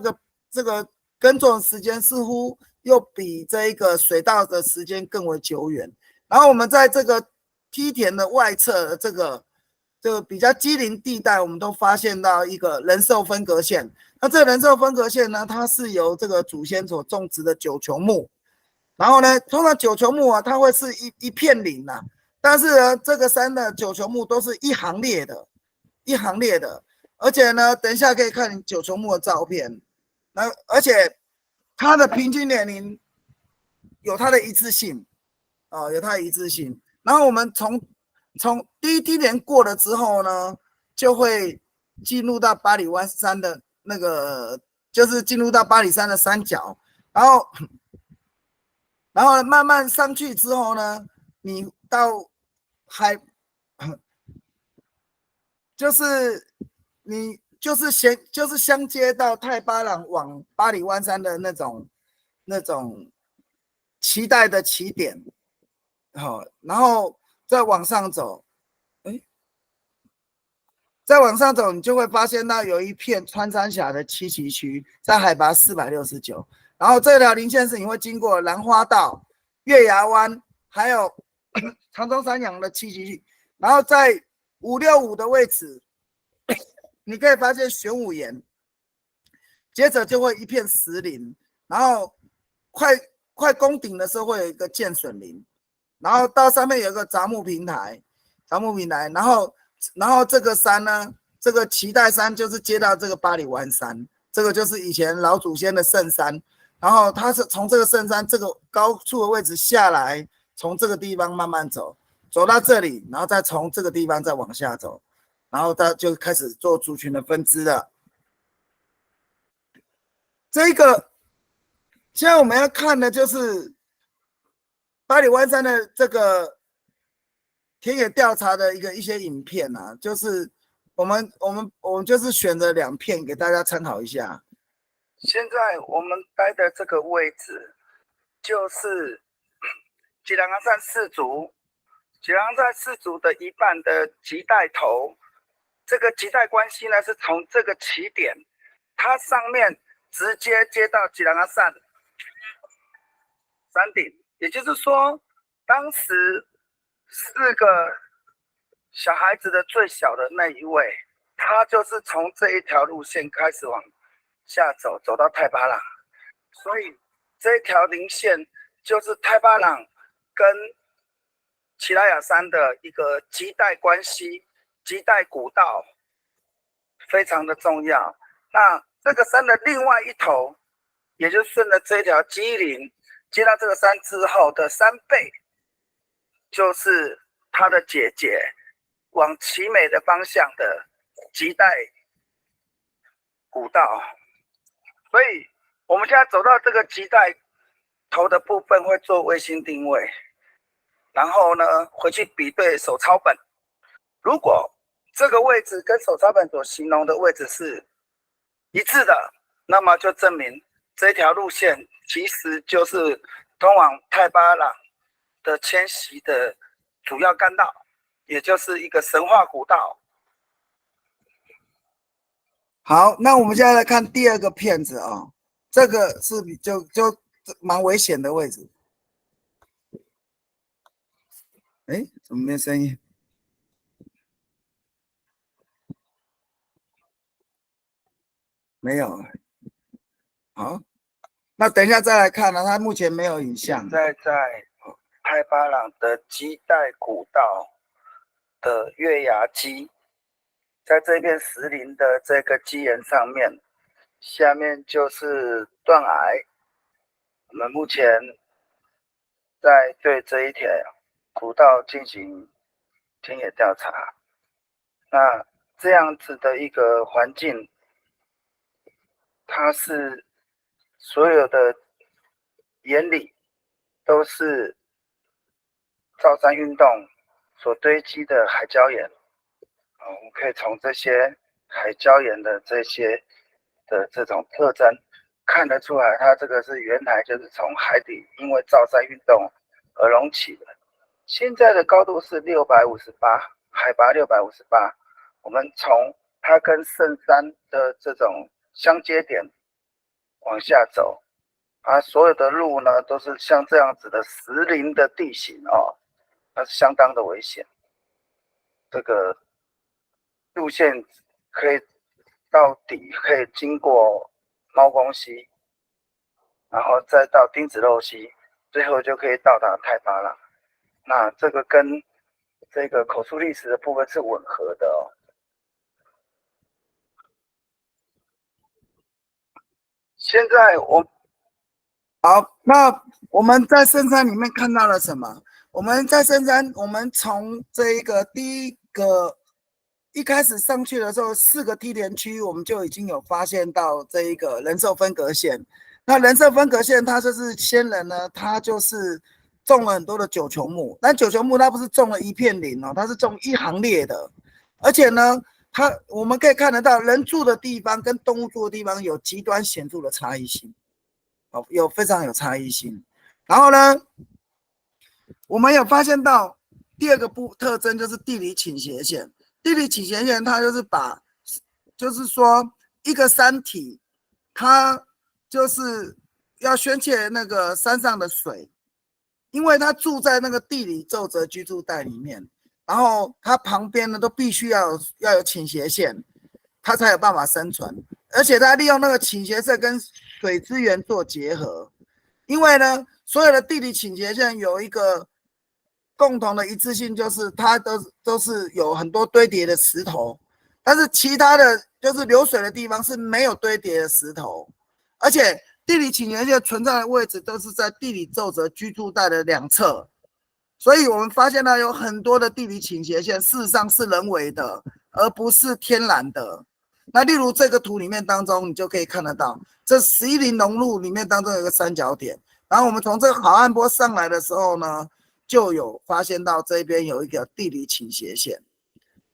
Speaker 2: 个耕种的时间似乎又比这个水稻的时间更为久远。然后我们在这个梯田的外侧的这个比较畸零地带，我们都发现到一个人寿分隔线。那这人寿分隔线呢，它是由这个祖先所种植的九球木，然后呢，通常九球木啊，它会是一片林啊，但是呢，这个山的九球木都是一行列的。而且呢，等一下可以看九球木的照片，而且它的平均年龄有它的一致性，有它的一致性。然后我们从第一梯田过了之后呢，就会进入到巴里湾山的那个，就是进入到巴里山的山脚，然后慢慢上去之后呢，你到就是相接到太巴朗往巴里湾山的那种脐带的起点，然后再往上走，再往上走，你就会发现到有一片穿山峡的七旗区，在海拔469，然后这条林线是你会经过兰花道、月牙湾，还有长中山羊的七旗区，然后在565的位置。你可以发现玄武岩，接着就会一片石林，然后快攻顶的时候会有一个剑笋林，然后到上面有一个杂木平台，然后这个山呢，这个脐带山就是接到这个巴里湾山，这个就是以前老祖先的圣山，然后它是从这个圣山这个高处的位置下来，从这个地方慢慢走到这里，然后再从这个地方再往下走。然后他就开始做族群的分支了。这个现在我们要看的就是巴里湾山的这个田野调查的一些影片啊，就是我们就是选了2片给大家参考一下。现在我们待的这个位置就是吉兰阿善氏族的一半的脐带头。这个脐带关系呢，是从这个起点，它上面直接接到吉兰阿善山顶，也就是说，当时4个小孩子的最小的那一位，他就是从这一条路线开始往下走，走到太巴朗，所以这一条林线就是太巴朗跟奇拉雅山的一个亟待关系，亟待古道，非常的重要。那这个山的另外一头，也就顺着这条基林接到这个山之后的山背，就是他的姐姐往奇美的方向的亟待古道。所以我们现在走到这个亟待头的部分，会做卫星定位，然后呢回去比对手抄本。如果这个位置跟手抄本所形容的位置是一致的，那么就证明这条路线其实就是通往太巴朗的迁徙的主要干道，也就是一个神话古道。好，那我们现在来看第二个片子啊，这个是就蛮危险的位置。哎，怎么没声音？没有。好，那等一下再来看呢，它目前没有影像。现在在太巴朗的亟待古道的月牙基，在这片石林的这个基岩上面，下面就是断崖。我们目前在对这一条古道进行田野调查。那这样子的一个环境，它是所有的岩里都是造山运动所堆积的海礁岩。我们可以从这些海礁岩的这些的这种特征看得出来，它这个是原来就是从海底因为造山运动而隆起的。现在的高度是658，海拔658。我们从它跟圣山的这种相接点往下走，所有的路呢都是像这样子的石林的地形哦，它是相当的危险。这个路线可以到底，可以经过猫公溪，然后再到丁子肉溪，最后就可以到达太巴朗。那这个跟这个口述历史的部分是吻合的哦。现在好，那我们在深山里面看到了什么？我们在深山，我们从这一个第一个一开始上去的时候，4个梯田区，我们就已经有发现到这一个人兽分隔线。那人兽分隔线，它就是先人呢，它就是种了很多的九球木，但九球木它不是种了一片林哦，它是种一行列的，而且呢，我们可以看得到人住的地方跟动物住的地方有极端显著的差异性。有非常有差异性。然后呢，我们有发现到第二个特征就是地理倾斜线。地理倾斜线它就是说一个山体，它就是要宣泄那个山上的水，因为它住在那个地理皱褶居住带里面，然后它旁边呢都必须要有倾斜线，它才有办法生存。而且它利用那个倾斜线跟水资源做结合，因为呢，所有的地理倾斜线有一个共同的一致性，就是它都是有很多堆叠的石头，但是其他的就是流水的地方是没有堆叠的石头，而且地理倾斜线存在的位置都是在地理皱褶居住带的两侧，所以我们发现到有很多的地理倾斜线事实上是人为的，而不是天然的。那例如这个图里面当中，你就可以看得到，这11林农路里面当中有个三角点，然后我们从这个好汉坡上来的时候呢，就有发现到这边有一个地理倾斜线，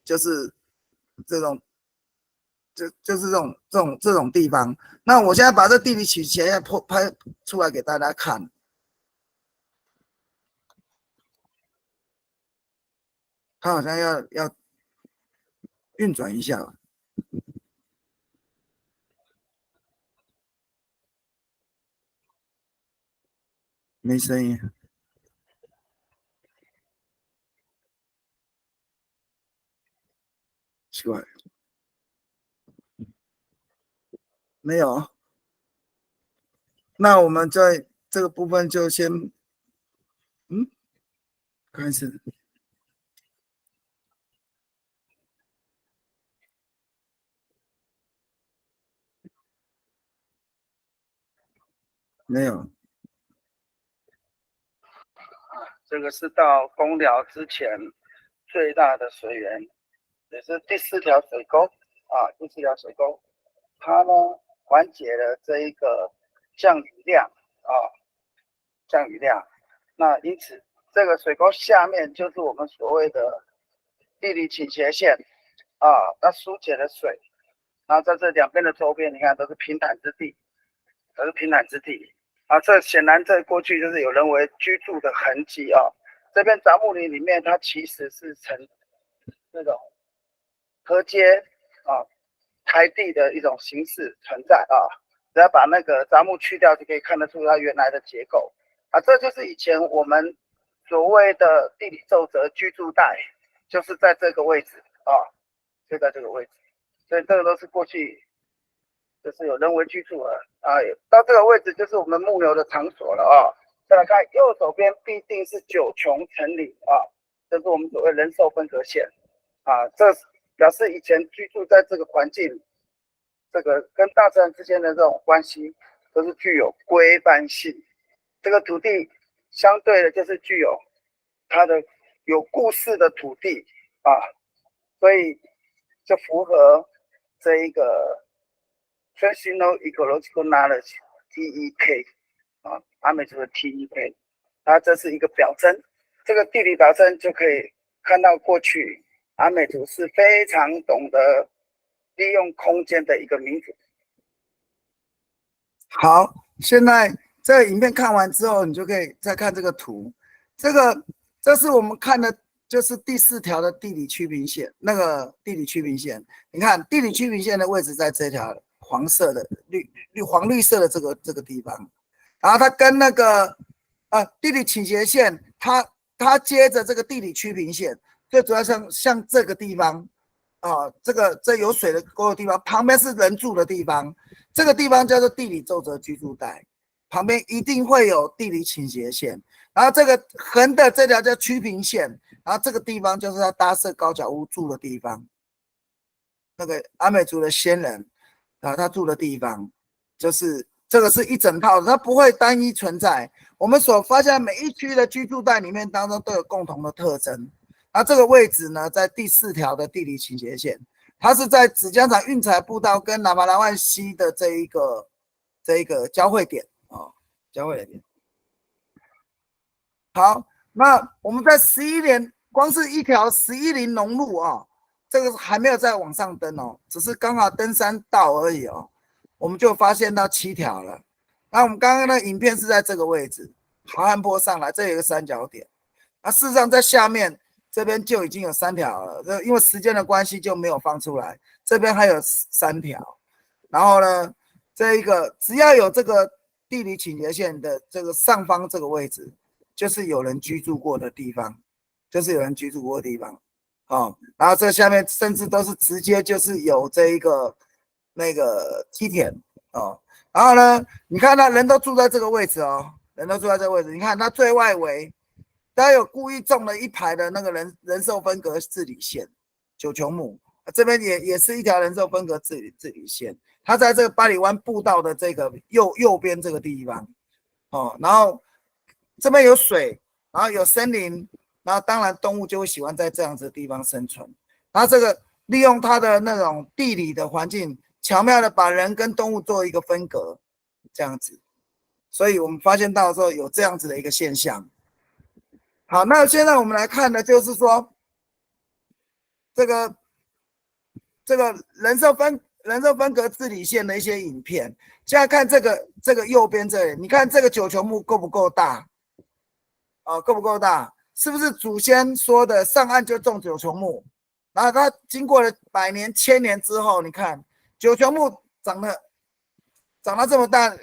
Speaker 2: 就是这种，就是这种地方。那我现在把这地理倾斜线拍出来给大家看。它好像要运转一下。没声音，奇怪。没有。那我们在这个部分就先，开始。没有。这个是到公寮之前最大的水源，也是第4条水沟啊，第4条水沟，它呢缓解了这一个降雨量啊，降雨量。那因此这个水沟下面就是我们所谓的地理倾斜线啊，它疏解了水。然后在这两边的周边，你看都是平坦之地，都是平坦之地。啊，这显然这过去就是有人为居住的痕迹啊。这边杂木林里面，它其实是呈那种河阶啊、台地的一种形式存在啊。只要把那个杂木去掉，就可以看得出它原来的结构啊。这就是以前我们所谓的地理皱褶居住带，就是在这个位置啊，就在这个位置。所以这个都是过去就是有人为居住了啊，到这个位置就是我们牧牛的场所了啊。再来看右手边必定是九琼城里啊，这是我们所谓人兽分隔线啊，这表示以前居住在这个环境，这个跟大自然之间的这种关系都是具有规范性。这个土地相对的就是具有它的有故事的土地啊，所以就符合这一个 Traditional Ecological Knowledge TEK 啊，阿美族的 TEK， 它这是一个表征。这个地理表征就可以看到过去阿美族是非常懂得利用空间的一个民族。好，现在这个影片看完之后，你就可以再看这个图。这是我们看的，就是第4条的地理区平线。那个地理区平线，你看地理区平线的位置在这条黄色的黄绿色的这个地方，然后它跟那个地理倾斜线，它接着这个地理区平线，最主要像这个地方啊，这有水的沟的地方，旁边是人住的地方，这个地方叫做地理皱褶居住带，旁边一定会有地理倾斜线，然后这个横的这条叫区平线，然后这个地方就是他搭设高脚屋住的地方，那个阿美族的先人啊，他住的地方，就是这个是一整套的，它不会单一存在。我们所发现每一区的居住带里面当中都有共同的特征。那这个位置呢，在第4条的地理倾斜线，它是在紫江场运财步道跟喇嘛兰万溪的这一个交汇点啊，交汇点。好，那我们在11年，光是一条11林农路啊，这个还没有再往上登哦，只是刚好登山道而已哦，我们就发现到7条了。那我们刚刚的影片是在这个位置，豪汉坡上来，这有一个三角点。那事实上在下面这边就已经有3条了，因为时间的关系就没有放出来。这边还有3条，然后呢，这一个只要有这个地理倾斜线的这个上方这个位置，就是有人居住过的地方，就是有人居住过的地方。哦，然后这下面甚至都是直接就是有这一个那个梯田哦，然后呢，你看他人都住在这个位置哦，人都住在这个位置。你看他最外围，他有故意种了一排的那个人兽分隔治理线，九琼木这边也是一条人兽分隔治理线，它在这个八里湾步道的这个右边这个地方哦，然后这边有水，然后有森林。然后当然动物就会喜欢在这样子的地方生存，然后这个利用它的那种地理的环境，巧妙的把人跟动物做一个分隔，这样子，所以我们发现到时候有这样子的一个现象。好，那现在我们来看的就是说，这个人兽分隔治理线的一些影片。现在看这个右边这里，你看这个九球木够不够大？够不够大？是不是祖先说的上岸就种九琼木？然后它经过了100年、1000年之后，你看九琼木长到这么大，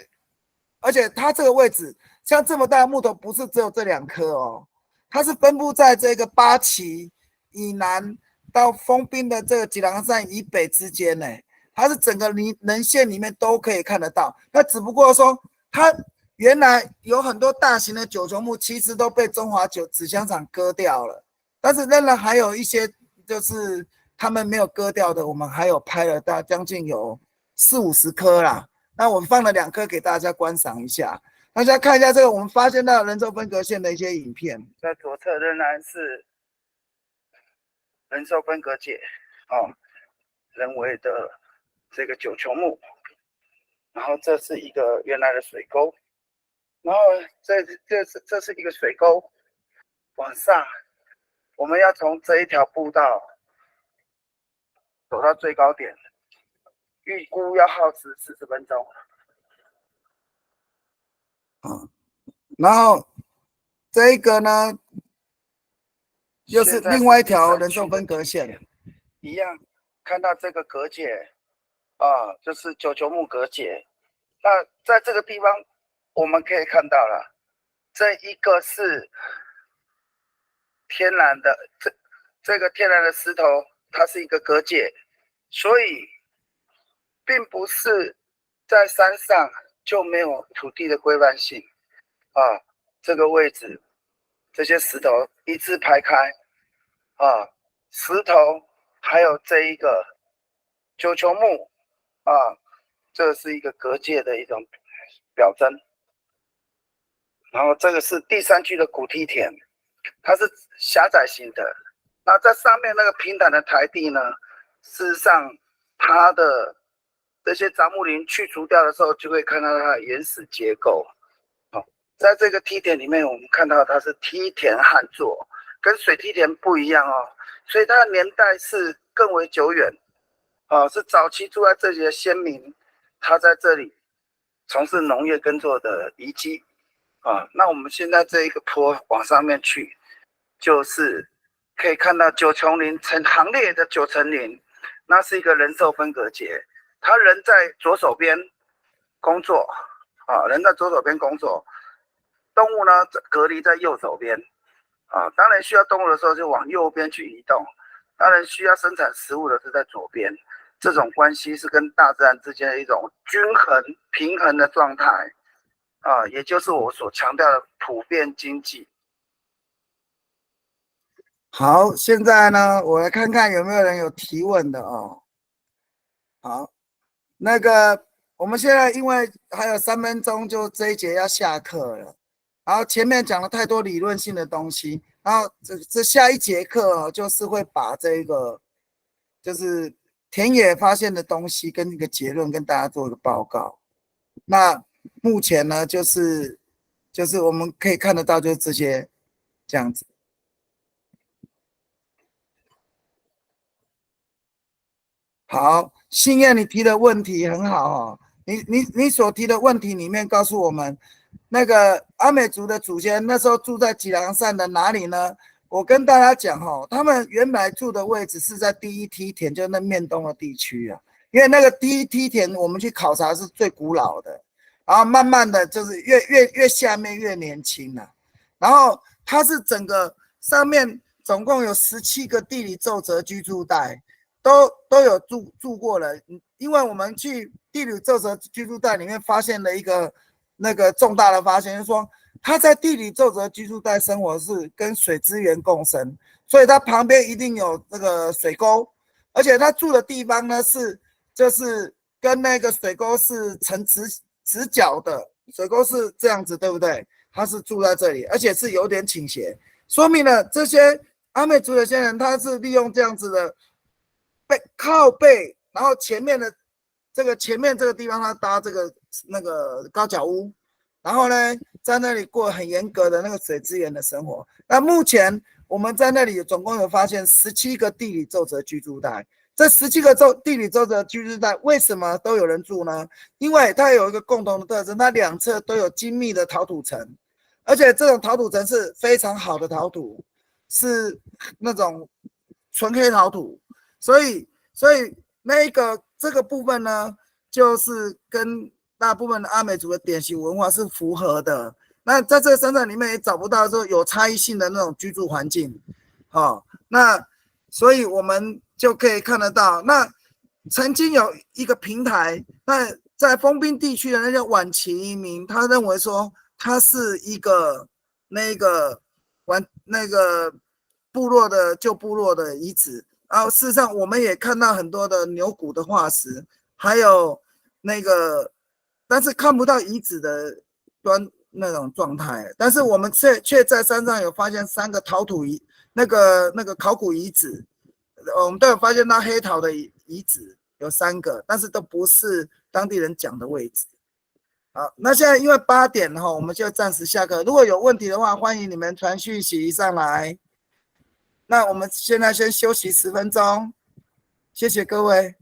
Speaker 2: 而且它这个位置像这么大的木头，不是只有这2棵哦，它是分布在这个八旗以南到丰滨的这个吉兰山以北之间呢。它是整个人线里面都可以看得到。那只不过说，它原来有很多大型的九球木，其实都被中华纸箱厂割掉了，但是仍然还有一些就是他们没有割掉的，我们还有拍了将近有40-50颗啦。那我们放了2颗给大家观赏一下。大家看一下这个，我们发现到人寿分隔线的一些影片，在左侧仍然是人寿分隔界人为的这个九球木，然后这是一个原来的水沟，然后这是一个水沟，往上我们要从这一条步道走到最高点，预估要耗时40分钟。然后这一个呢，又是另外一条人寿分隔线，一样看到这个隔解就是九球木隔解。那在这个地方我们可以看到了，这一个是天然的，这个天然的石头，它是一个隔解，所以并不是在山上就没有土地的规范性这个位置这些石头一字排开石头还有这一个九球木这是一个隔界的一种表征。然后这个是第3区的古梯田，它是狭窄型的。那在上面那个平坦的台地呢，事实上它的这些杂木林去除掉的时候，就会看到它的原始结构。在这个梯田里面，我们看到它是梯田旱作，跟水梯田不一样所以它的年代是更为久远是早期住在这里的先民，他在这里从事农业耕作的遗迹那我们现在这一个坡往上面去，就是可以看到九琼林成行列的九层林，那是一个人寿分隔节，他人在左手边工作人在左手边工作，动物呢隔离在右手边当然需要动物的时候就往右边去移动，当然需要生产食物的是在左边。这种关系是跟大自然之间的一种均衡平衡的状态也就是我所强调的普遍经济。好，现在呢，我来看看有没有人有提问的好，那个我们现在因为还有3分钟，就这一节要下课了。然后前面讲了太多理论性的东西，然后这下一节课就是会把这个就是田野发现的东西跟一个结论跟大家做一个报告。那目前呢，就是我们可以看得到，就是这些这样子。好，信燕你提的问题很好你所提的问题里面告诉我们，那个阿美族的祖先那时候住在吉兰山的哪里呢？我跟大家讲他们原来住的位置是在第1梯田，就那面东的地区因为那个第1梯田我们去考察是最古老的，然后慢慢的就是越下面越年轻然后它是整个上面总共有17个地理皱褶居住带。都有住过了，因为我们去地理皱褶居住带里面发现了一个那个重大的发现，就是说他在地理皱褶居住带生活是跟水资源共生，所以他旁边一定有那个水沟，而且他住的地方呢就是跟那个水沟是成直角的，水沟是这样子，对不对？他是住在这里，而且是有点倾斜，说明了这些阿美族的先人他是利用这样子的。靠背，然后前面这个地方他搭这个那个高脚屋，然后呢在那里过很严格的那个水资源的生活。那目前我们在那里总共有发现17个地理皱褶居住带，这17个地理皱褶居住带为什么都有人住呢？因为它有一个共同的特征，它两侧都有精密的陶土层，而且这种陶土层是非常好的陶土，是那种纯黑陶土。所以这个部分呢，就是跟大部分的阿美族的典型文化是符合的。那在这个山上里面也找不到说有差异性的那种居住环境，那所以我们就可以看得到。那曾经有一个平台，那在封闭地区的那些晚期移民，他认为说它是一个那个部落的旧部落的遗址，然后事实上我们也看到很多的牛骨的化石，还有那个，但是看不到遗址的那种状态，但是我们却在山上有发现3个陶土那个考古遗址，我们都有发现到黑陶的遗址有3个，但是都不是当地人讲的位置。好，那现在因为8点哈，我们就暂时下课。如果有问题的话，欢迎你们传讯息上来。那我们现在先休息10分钟，谢谢各位。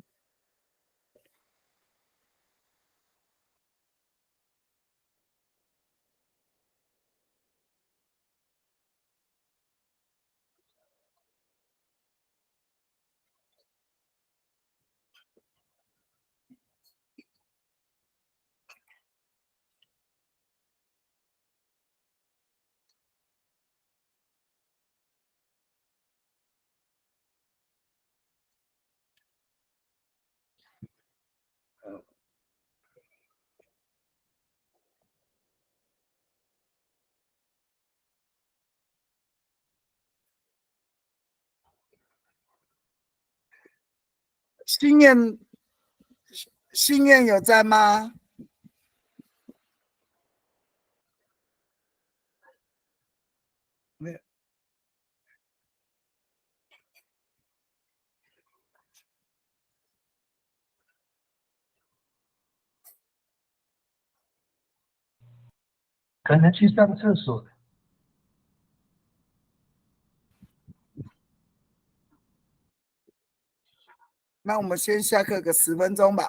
Speaker 2: 心愿有在吗？没有。
Speaker 3: 可能去上厕所。
Speaker 2: 那我们先下课个10分钟吧。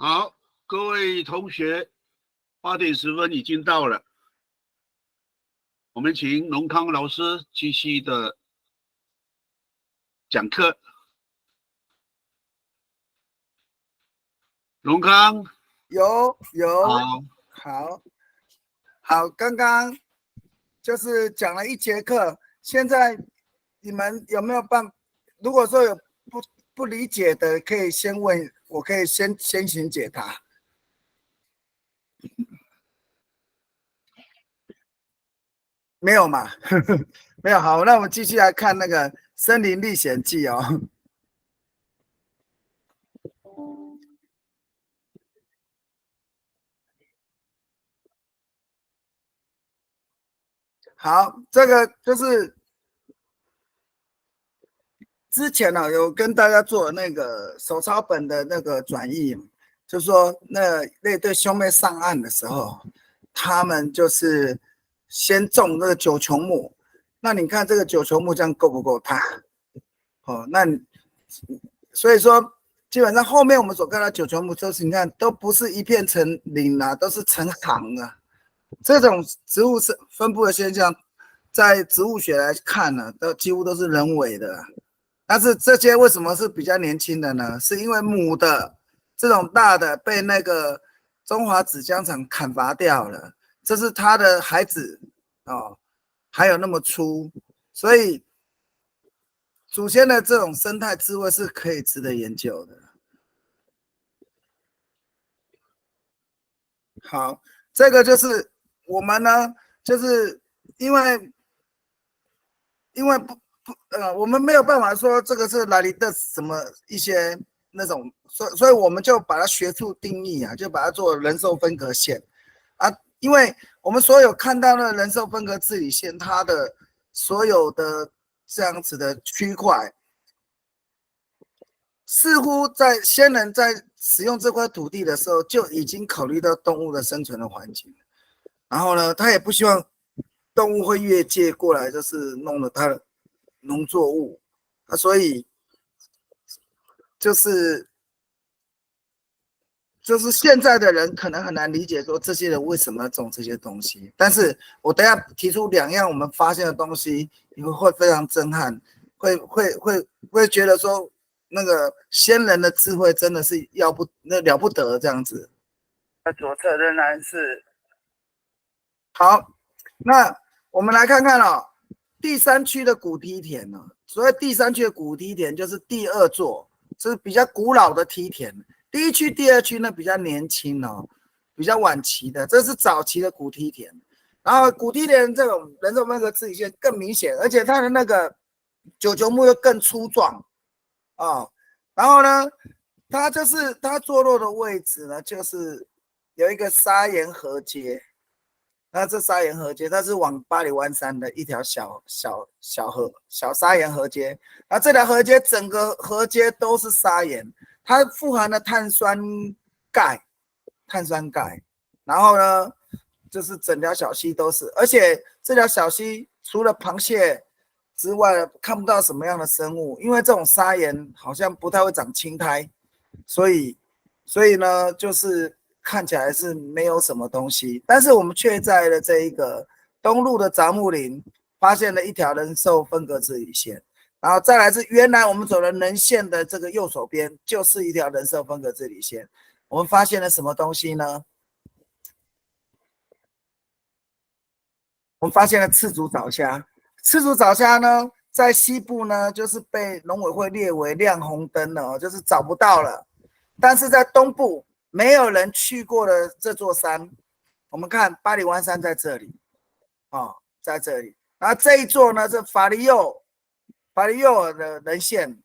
Speaker 1: 好，各位同学，8点10分已经到了，我们请龙康老师继续的讲课。龙康，
Speaker 2: 有，
Speaker 1: 好，
Speaker 2: 好，刚刚就是讲了1节课，现在你们有没有如果说有不理解的，可以先问，我可以先行解答。没有嘛？没有。好，那我们继续来看那个《森林历险记》哦。好，这个就是之前呢、有跟大家做那个手抄本的那个转译，就是说那对兄妹上岸的时候，他们就是先种那个九琼木。那你看这个九琼木这样够不够大？哦，所以说基本上后面我们所看到九琼木，就是你看都不是一片成林啊，都是成行啊。这种植物是分布的现象，在植物学来看呢，几乎都是人为的。但是这些为什么是比较年轻的呢？是因为母的这种大的被那个中华纸浆厂砍伐掉了，这是它的孩子哦，还有那么粗，所以祖先的这种生态智慧是可以值得研究的。好，这个就是我们呢，就是因为我们没有办法说这个是哪里的什么一些那种，所以我们就把它学术定义啊，就把它做人兽分隔线啊，因为我们所有看到的人兽分隔治理线，它的所有的这样子的区块，似乎在先人在使用这块土地的时候，就已经考虑到动物的生存的环境，然后呢，他也不希望动物会越界过来，就是弄了他的农作物啊，所以就是现在的人可能很难理解说这些人为什么要种这些东西，但是我等下提出2样我们发现的东西，你会非常震撼，会觉得说那个先人的智慧真的是了不得这样子。左侧仍然是好，那我们来看看哦，第3区的古梯田呢、所谓第3区的古梯田就是第2座，是比较古老的梯田。第1区、第2区呢比较年轻哦，比较晚期的，这是早期的古梯田。然后古梯田这种人兽分隔治理线更明显，而且它的那个九球木又更粗壮哦。然后呢，它坐落的位置呢，就是有一个砂岩河街。那这砂岩河街，它是往八里湾山的一条小砂岩河街。那这条河街整个河街都是砂岩，它富含了碳酸钙，然后呢，就是整条小溪都是，而且这条小溪除了螃蟹之外，看不到什么样的生物，因为这种砂岩好像不太会长青苔，所以呢，就是看起来是没有什么东西，但是我们却在了这一个东路的杂木林发现了一条人兽分隔治理线，然后再来是原来我们走的人线的这个右手边就是一条人兽分隔治理线，我们发现了什么东西呢？我们发现了赤足藻虾，赤足藻虾呢，在西部呢就是被农委会列为亮红灯了，就是找不到了，但是在东部没有人去过的这座山，我们看八里湾山在这里，哦，在这里。然后这一座呢是法利幼的人线，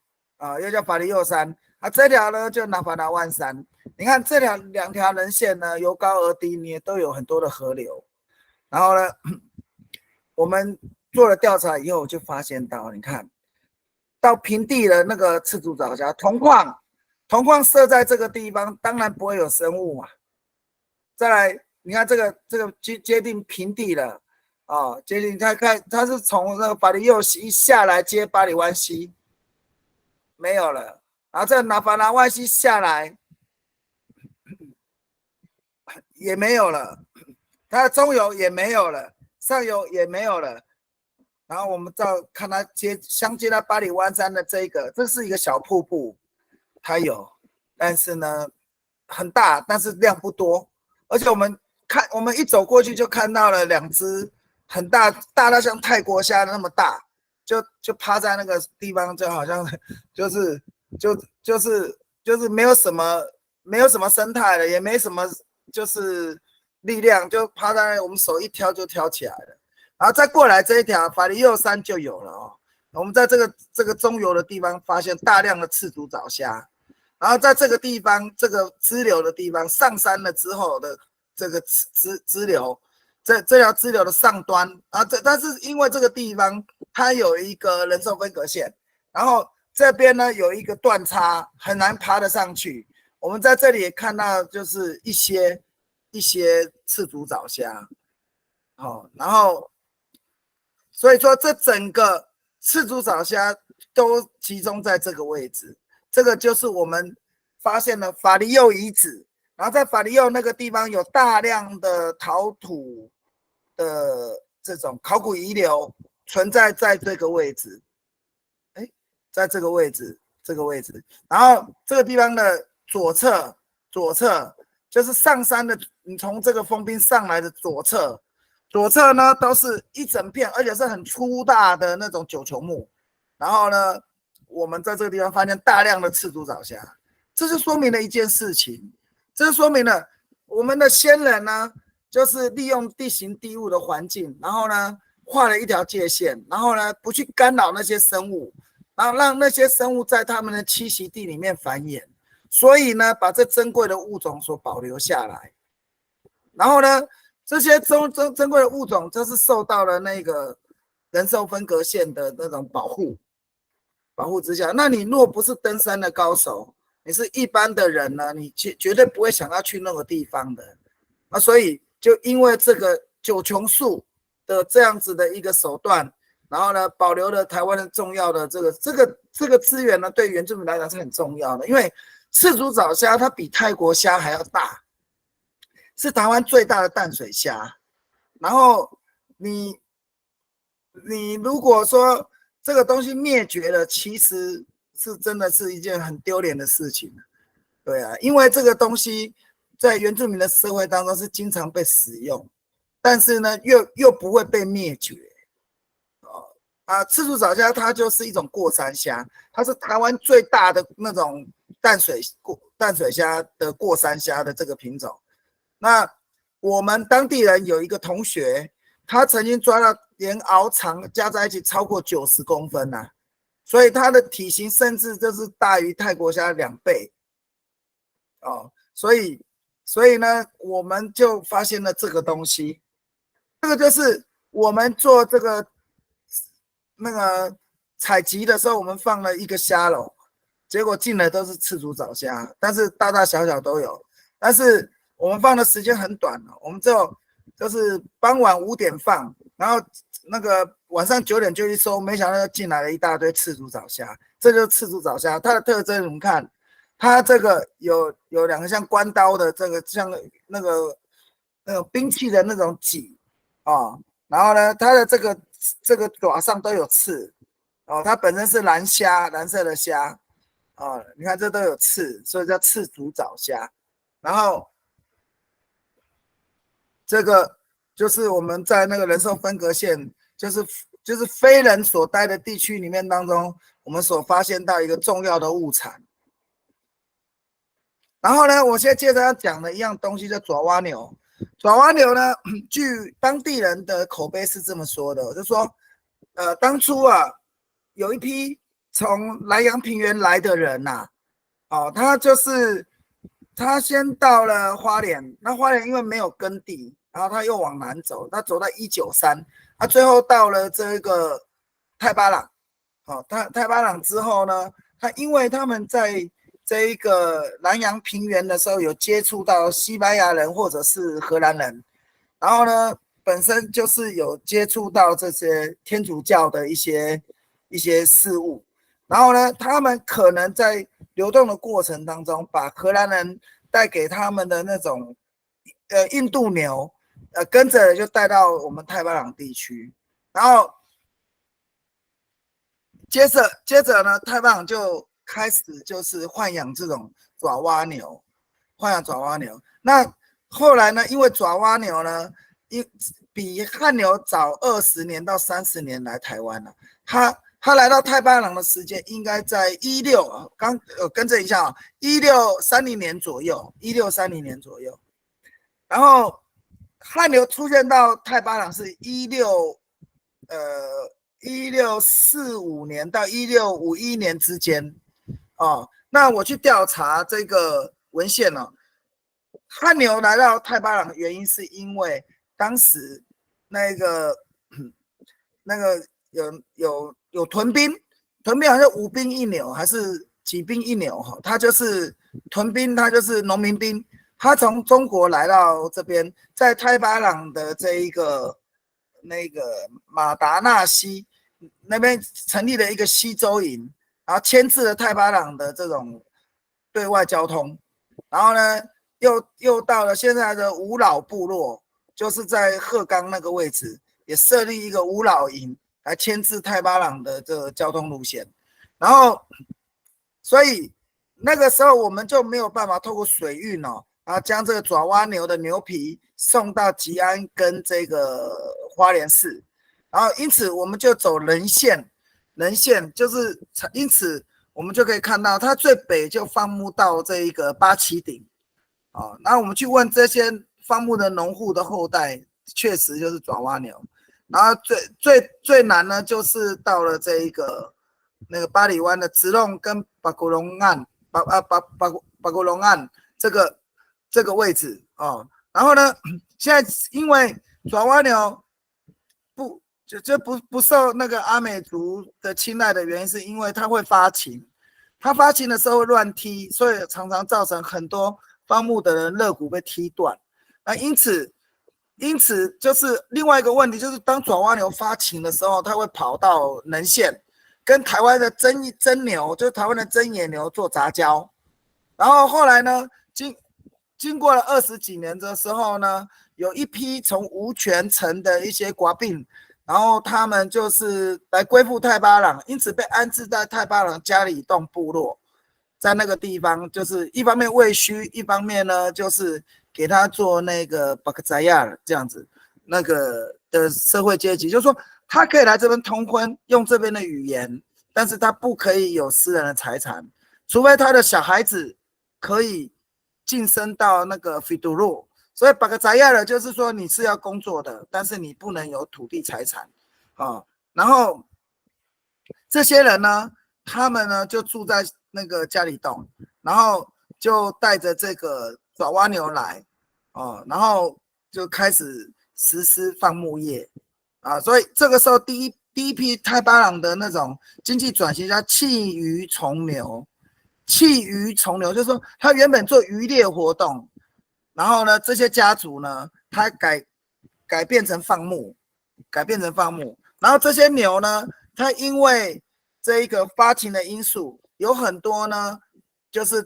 Speaker 2: 又叫法利幼山。这条呢就拿法达湾山。你看这2条人线呢，由高而低，你也都有很多的河流。然后呢，我们做了调查以后，就发现到，你看到平地的那个赤足藻虾铜矿设在这个地方，当然不会有生物嘛。再来，你看这个接近平地了啊，接近看它是从那个法利幼溪下来接八里湾溪，没有了。然后再拿法达湾溪下来，也没有了，它的中游也没有了，上游也没有了。然后我们再看它相接到八里湾山的这是一个小瀑布，它有，但是呢很大，但是量不多。而且我们一走过去就看到了2只很大到像泰国虾那么大，就趴在那个地方，就好像就是没有什么生态了，也没什么就是力量，就趴在我们手一挑就挑起来了。然后再过来这一条法里幼山就有了哦。我们在这个中游的地方发现大量的赤足藻虾，然后在这个地方这个支流的地方上山了之后的这个支流，这条支流的上端啊，但是因为这个地方它有一个人寿分隔线，然后这边呢有一个断差，很难爬得上去。我们在这里也看到就是一些赤足藻虾，然后所以说这整个赤足藻虾都集中在这个位置，这个就是我们发现了法里幼遗址，然后在法里幼那个地方有大量的陶土的这种考古遗留存在在这个位置，在这个位置，然后这个地方的左侧就是上山的，你从这个丰滨上来的左侧呢都是一整片，而且是很粗大的那种九球木。然后呢，我们在这个地方发现大量的赤足藻虾，这就说明了一件事情，这就说明了我们的先人呢，就是利用地形地物的环境，然后呢画了一条界限，然后呢不去干扰那些生物，然后让那些生物在他们的栖息地里面繁衍，所以呢把这珍贵的物种所保留下来。然后呢这些珍贵的物种就是受到了那个人寿分隔线的那种保护之下。那你若不是登山的高手，你是一般的人呢，你绝对不会想要去那个地方的。所以就因为这个九琼树的这样子的一个手段，然后呢保留了台湾的重要的这个资源呢，对原住民来讲是很重要的。因为赤足藻虾它比泰国虾还要大，是台湾最大的淡水虾。然后你如果说这个东西灭绝了，其实是真的是一件很丢脸的事情。对啊，因为这个东西在原住民的社会当中是经常被使用，但是呢又不会被灭绝。赤足藻虾它就是一种过山虾，它是台湾最大的那种淡水虾的过山虾的这个品种。那我们当地人有一个同学，他曾经抓到连螯长加在一起超过90公分啊，所以它的体型甚至就是大于泰国虾2倍哦。所以呢，我们就发现了这个东西，这个就是我们做这个那个采集的时候，我们放了一个虾篓，结果进来都是赤足藻虾，但是大大小小都有，但是我们放的时间很短，我们就是傍晚5点放，然后那个晚上9点就去收，没想到进来了一大堆赤足藻虾。这就是赤足藻虾，它的特征你们看，它这个有2个像关刀的，这个像那个兵器的那种戟然后呢，它的这个爪上都有刺它本身是蓝色的虾你看这都有刺，所以叫赤足藻虾。然后这个就是我们在那个人寿分隔线，就是非人所待的地区里面当中，我们所发现到一个重要的物产。然后呢，我现在接着要讲的一样东西叫爪哇牛。爪哇牛呢，据当地人的口碑是这么说的，就是说，当初有一批从南洋平原来的人他先到了花莲，那花莲因为没有耕地，然后他又往南走，他走到193，他最后到了这个太巴朗，太巴朗之后呢，因为他们在这一个南洋平原的时候有接触到西班牙人或者是荷兰人，然后呢，本身就是有接触到这些天主教的一些事物，然后呢，他们可能在流动的过程当中，把荷兰人带给他们的那种印度牛，跟着就带到我们太巴朗地区，然后接着呢，太巴朗就开始就是豢养这种爪哇牛，那后来呢，因为爪哇牛呢，比汉牛早20年到30年来台湾了，他来到太巴朗的时间应该在跟着一下啊，1630年左右，1630年左右。然后汉牛出现到太巴朗是1645年到1651年之间哦。那我去调查这个文献呢，汉牛来到太巴朗的原因是因为当时那个有屯兵好像5兵1牛还是几兵1牛哈，他就是屯兵，他就是农民兵，他从中国来到这边，在太巴朗的这一个马达纳西那边成立了一个西周营，然后牵制了太巴朗的这种对外交通，然后呢又到了现在的五老部落，就是在鹤冈那个位置也设立一个五老营来牵制太巴朗的这个交通路线，然后所以那个时候我们就没有办法透过水运哦，然后将这个爪哇牛的牛皮送到吉安跟这个花莲市，然后因此我们就走人线就是因此我们就可以看到它最北就放牧到这一个八旗顶啊，然后我们去问这些放牧的农户的后代，确实就是爪哇牛，然后最南呢就是到了这一个那个巴里湾的直弄跟巴古隆岸巴古隆岸这个位置哦，然后呢，现在因为爪哇牛不受那个阿美族的青睐的原因，是因为它会发情，它发情的时候会乱踢，所以常常造成很多放牧的人肋骨被踢断。那因此就是另外一个问题，就是当爪哇牛发情的时候，它会跑到能县，跟台湾的真牛，就是台湾的真野牛做杂交。然后后来呢，经过了20几年的时候呢，有一批从吴泉城的一些寡病，然后他们就是来归附太巴朗，因此被安置在太巴朗加里洞部落，在那个地方就是一方面喂须，一方面呢就是给他做那个巴克扎亚这样子那个的社会阶级，就是说他可以来这边通婚，用这边的语言，但是他不可以有私人的财产，除非他的小孩子可以晋升到那个菲杜鲁。所以巴克扎亚的就是说你是要工作的，但是你不能有土地财产啊。然后这些人呢，他们呢就住在那个家里洞，然后就带着这个爪哇牛来哦，然后就开始实施放牧业啊。所以这个时候第一批太巴朗的那种经济转型叫弃渔从牛，就是说他原本做渔猎活动。然后呢，这些家族呢，他改变成放牧，然后这些牛呢，它因为这一个发情的因素，有很多呢，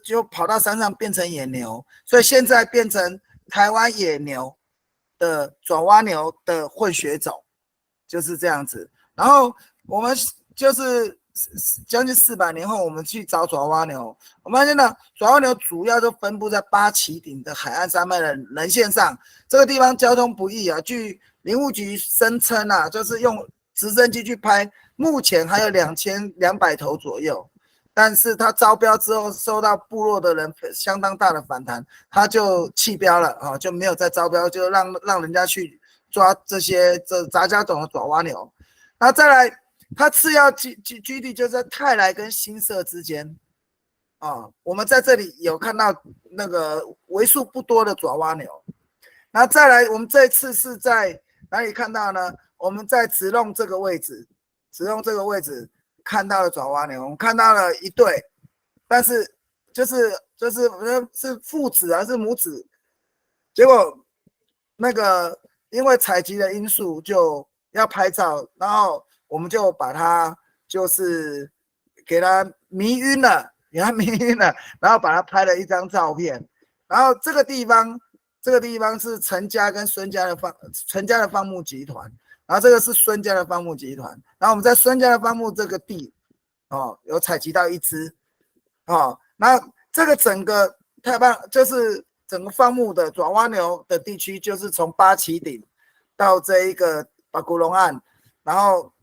Speaker 2: 就跑到山上变成野牛，所以现在变成台湾野牛的爪哇牛的混血种，就是这样子。然后我们就是将近400年后，我们去找爪哇牛，我们发现呢，爪哇牛主要都分布在八旗顶的海岸山脉的人线上，这个地方交通不易啊。据林务局声称啊，就是用直升机去拍，目前还有2200头左右，但是他招标之后受到部落的人相当大的反弹，他就弃标了啊，就没有再招标，就让人家去抓这杂交种的爪哇牛。那再来。它次要居地就在泰来跟新社之间啊，我们在这里有看到那个为数不多的爪哇牛。那再来，我们这一次是在哪里看到呢？我们在直弄这个位置看到了爪哇牛，我们看到了一对，但是是父子还是母子？结果那个因为采集的因素就要拍照，然后。我们就把它就是给它迷晕了，然后把它拍了一张照片。然后这个地方这个地方是陈家跟孙家的陈家的放牧集团，然后这个是孙家的放牧集团，然后我们在孙家的放牧这个地有采集到一只那这个整个太棒就是整个放牧的爪哇牛的地区，就是从八旗顶到这一个巴古龙岸，然后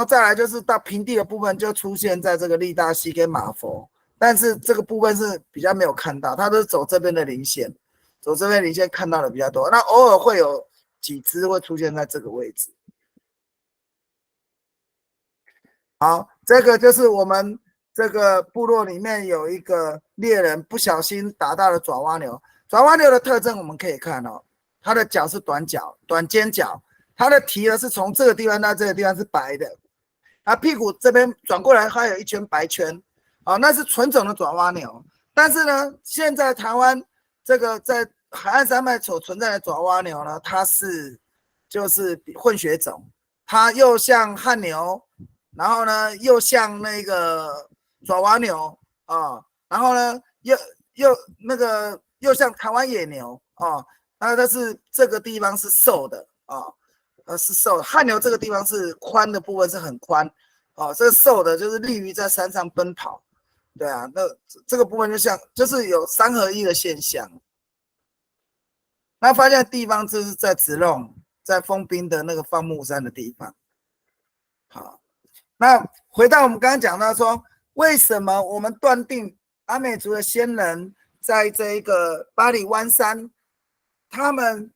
Speaker 2: 再来就是到平地的部分就出现在这个利大溪跟马佛，但是这个部分是比较没有看到，它都是走这边的零线，走这边零线看到的比较多，那偶尔会有几只会出现在这个位置。好，这个就是我们这个部落里面有一个猎人不小心打到了爪哇牛。爪哇牛的特征我们可以看它的脚是短尖脚，它的蹄呢是从这个地方到这个地方是白的，它屁股这边转过来还有一圈白圈，那是纯种的爪哇牛。但是呢，现在台湾这个在海岸山脉所存在的爪哇牛呢，它就是混血种，它又像汉牛，然后呢又像那个爪哇牛然后呢又像台湾野牛但是这个地方是瘦的是瘦的。汉牛这个地方是宽的部分是很宽这个瘦的就是利于在山上奔跑。对啊，那这个部分就是有3合1的现象。那发现的地方就是在直弄，在丰滨的那个放牧山的地方。好，那回到我们刚刚讲到说，为什么我们断定阿美族的先人在这个巴里湾山，他们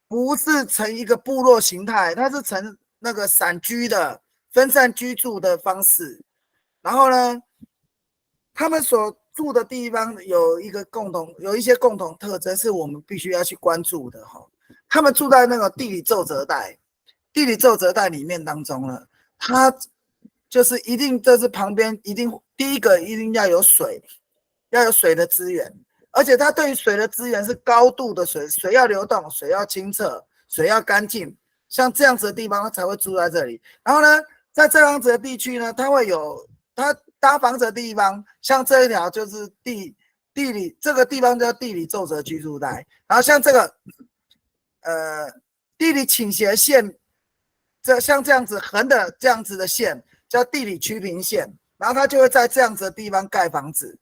Speaker 2: 不是成一个部落形态，它是成那个散居的分散居住的方式。然后呢，他们所住的地方有一些共同特征，是我们必须要去关注的他们住在那个地理皱褶带里面当中呢，它就是一定这是旁边第一个一定要有水的资源，而且它对于水的资源是高度的水要流动，水要清澈，水要干净，像这样子的地方它才会住在这里。然后呢，在这样子的地区呢，它会有它搭房子的地方，像这一条就是地理这个地方叫地理皱褶居住带，然后像这个地理倾斜线，像这样子横的这样子的线叫地理曲平线，然后它就会在这样子的地方盖房子，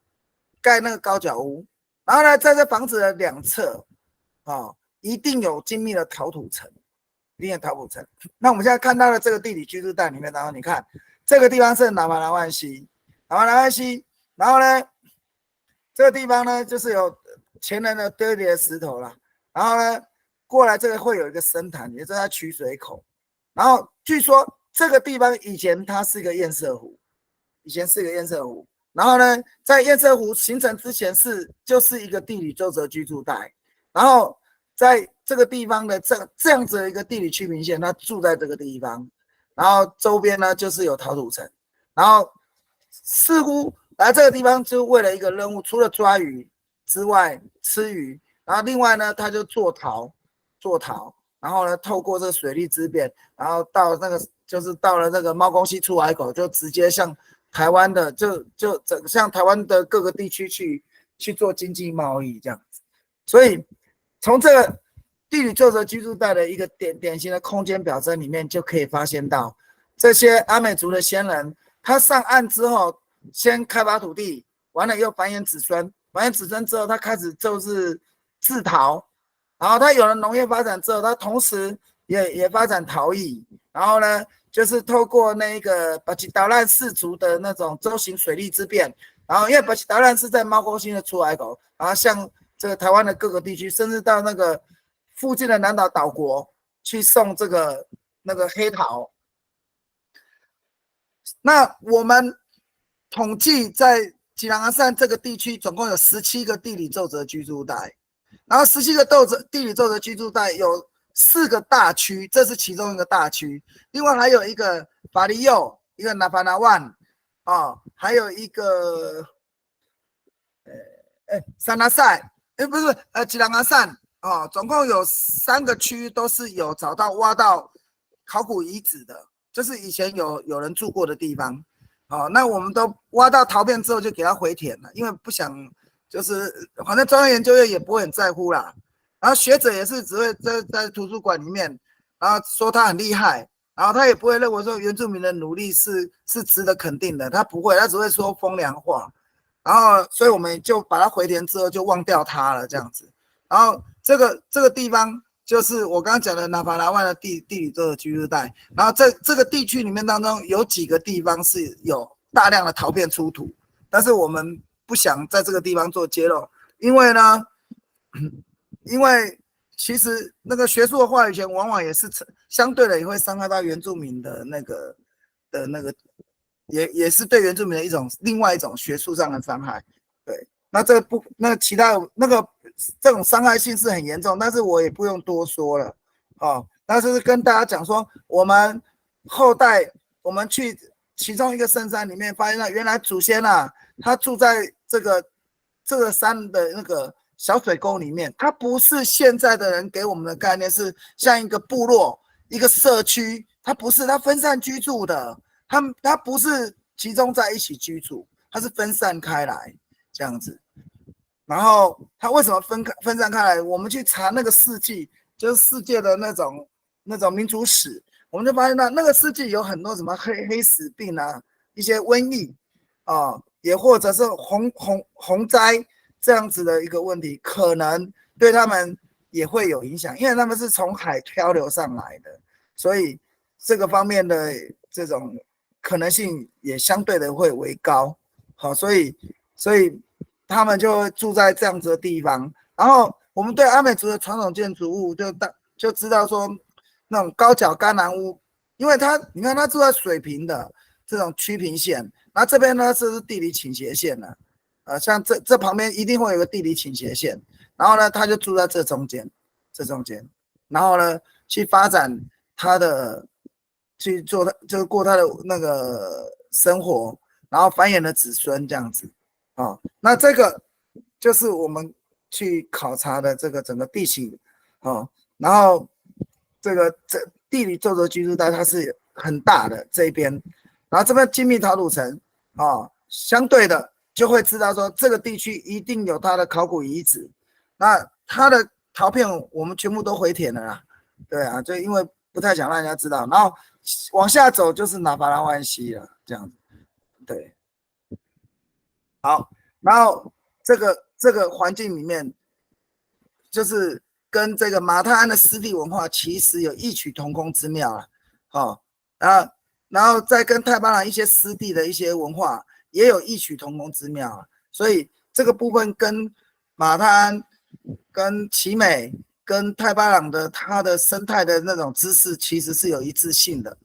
Speaker 2: 盖那个高脚屋，然后呢，在这房子的两侧一定有精密的陶土层，那我们现在看到的这个地理居住带里面，然后你看这个地方是南马兰湾溪，然后呢，这个地方呢就是有前人的堆叠的石头啦，然后呢过来这个会有一个深潭，也就是它取水口，然后据说这个地方以前它是一个堰塞湖，然后呢在堰塞湖形成之前就是一个地理皱褶居住带，然后在这个地方的这样子的一个地理曲平线，它住在这个地方，然后周边呢就是有陶土层，然后似乎来这个地方就为了一个任务，除了抓鱼之外吃鱼，然后另外呢他就做陶，然后呢透过这个水利之便，然后到那个就是到了那个猫公溪出海口，就直接向台湾的向台湾的各个地区去做经济贸易这样子。所以从这个地理皱褶居住带的一个典型的空间表征里面，就可以发现到这些阿美族的先人，他上岸之后先开发土地，完了又繁衍子孙之后，他开始就是制陶，然后他有了农业发展之后，他同时也发展陶艺，然后呢就是透过那个巴吉达兰氏族的那种周行水利之便，然后因为巴吉达兰是在猫公溪的出海口，然后向这个台湾的各个地区，甚至到那个附近的南岛岛国去送那个黑陶。那我们统计在吉兰阿善这个地区总共有17个地理皱褶居住带，然后17个地理皱褶居住带有4个大区，这是其中一个大区，另外还有一个法利佑，一个纳巴纳万还有一个三拉塞不是吉兰阿善总共有3个区都是有挖到考古遗址的，就是以前有人住过的地方那我们都挖到陶片之后就给它回填了，因为不想就是反正专业研究院也不会很在乎啦。然后学者也是只会在图书馆里面，然后说他很厉害，然后他也不会认为说原住民的努力是值得肯定的，他不会，他只会说风凉话。然后所以我们就把他回填之后就忘掉他了这样子。然后这个地方就是我刚刚讲的纳法拉湾的地理作者居住带，然后这个地区里面当中有几个地方是有大量的陶片出土，但是我们不想在这个地方做揭露，因为呢，因为其实那个学术的话语权往往也是相对的也会伤害到原住民的那个也是对原住民的另外一种学术上的伤害。对，那其他这种伤害性是很严重，但是我也不用多说了哦。但是跟大家讲说，我们后代我们去其中一个深山里面发现了，原来祖先啊，他住在这个山的那个小水沟里面，它不是现在的人给我们的概念是像一个部落一个社区，它不是，它分散居住的，它不是集中在一起居住，它是分散开来这样子。然后它为什么分散开来？我们去查那个世纪，就是世界的那种民族史，我们就发现那个世纪有很多什么黑死病啊，一些瘟疫啊，也或者是洪灾这样子的一个问题，可能对他们也会有影响，因为他们是从海漂流上来的，所以这个方面的这种可能性也相对的会为高。好，所以他们就会住在这样子的地方。然后我们对阿美族的传统建筑物就知道说，那种高脚甘南屋，因为你看他住在水平的这种曲平线，那这边呢是地理倾斜线的，像这旁边一定会有个地理倾斜线，然后呢他就住在这中间，然后呢去发展他的去做就是过他的那个生活，然后繁衍的子孙这样子。那这个就是我们去考察的这个整个地形，然后这地理作者居住带它是很大的这一边，然后这边精密陶土层相对的就会知道说这个地区一定有它的考古遗址，那它的陶片我们全部都回填了啦，对啊，就因为不太想让人家知道，然后往下走就是纳法拉湾溪了，这样子，对。好，然后这个环境里面，就是跟这个马太鞍的湿地文化其实有异曲同工之妙啊。然后再跟太巴朗一些湿地的一些文化也有异曲同工之妙所以这个部分跟马太鞍、跟奇美、跟太巴朗的它的生态的那种知识其实是有一致性的。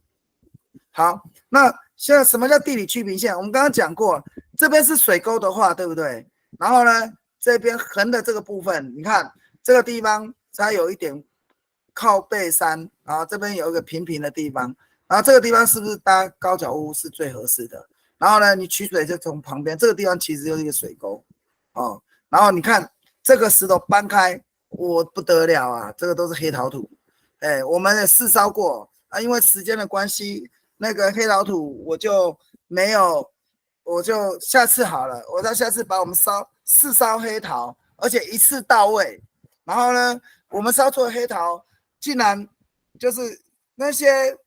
Speaker 2: 好，那现在什么叫地理曲平线？我们刚刚讲过，这边是水沟的话，对不对？然后呢，这边横的这个部分，你看这个地方它有一点靠背山，然后这边有一个平平的地方，然后这个地方是不是搭高脚屋是最合适的？然后呢，你取水就从旁边，这个地方其实就是一个水沟然后你看这个石头搬开，我不得了啊，这个都是黑陶土，我们也试烧过啊，因为时间的关系。那个黑陶土我就没有，我就下次好了，我到下次把我们试烧黑陶，而且一次到位。然后呢，我们烧出的黑陶竟然就是那些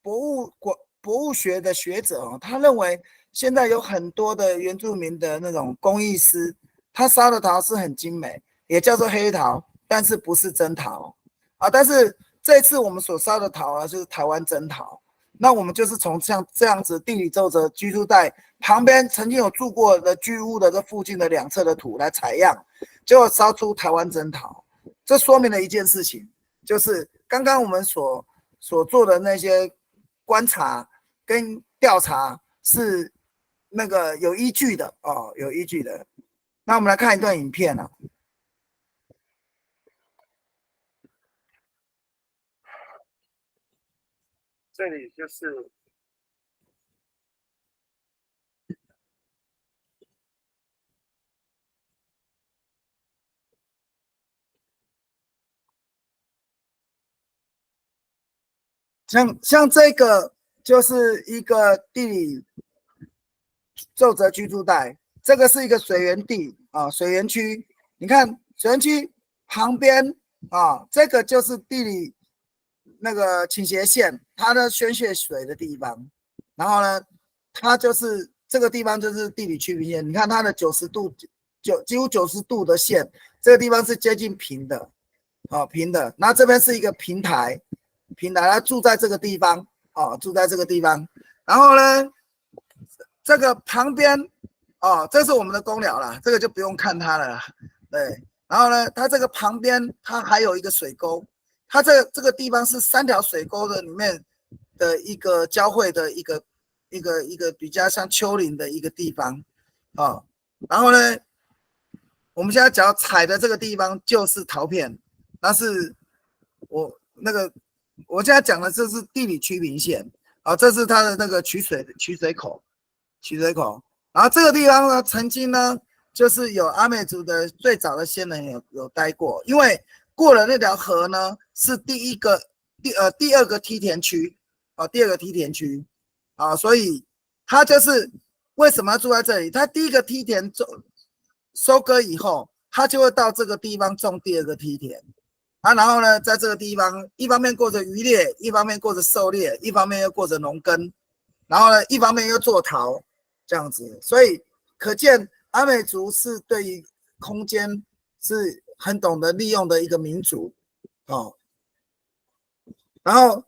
Speaker 2: 博物学的学者他认为现在有很多的原住民的那种工艺师，他烧的陶是很精美，也叫做黑陶，但是不是真陶但是这次我们所烧的陶就是台湾真陶。那我们就是从像这样子地理奏折居住带旁边曾经有住过的居屋的这附近的两侧的土来采样，结果烧出台湾真陶。这说明了一件事情，就是刚刚我们所做的那些观察跟调查是那个有依据的有依据的。那我们来看一段影片这里就是像这个就是一个地理奏折居住带，这个是一个水源地啊，水源区，你看水源区旁边啊，这个就是地理那个倾斜线，它的宣泄水的地方。然后呢，它就是这个地方就是地理区平线。你看它的90度，几乎90度的线，这个地方是接近平的，啊，平的。那这边是一个平台，它住在这个地方，啊，住在这个地方。然后呢，这个旁边，哦，这是我们的公寮啦，这个就不用看它了啦，对。然后呢，它这个旁边它还有一个水沟，它这个地方是3条水沟的里面的一个交汇的一个比较像丘陵的一个地方，哦。然后呢，我们现在只要踩的这个地方就是陶片，那是我现在讲的这是地理区平线，啊，这是它的那个取水口。然后这个地方呢，曾经呢，就是有阿美族的最早的先人有待过，因为过了那条河呢，是第二个梯田区，啊，第2个梯田区，啊，所以他就是为什么要住在这里？他第1个梯田收割以后，他就会到这个地方种第2个梯田，啊，然后呢，在这个地方一方面过着渔猎，一方面过着狩猎，一方面又过着农耕，然后呢，一方面又做陶。这样子，所以可见阿美族是对于空间是很懂得利用的一个民族，哦。然后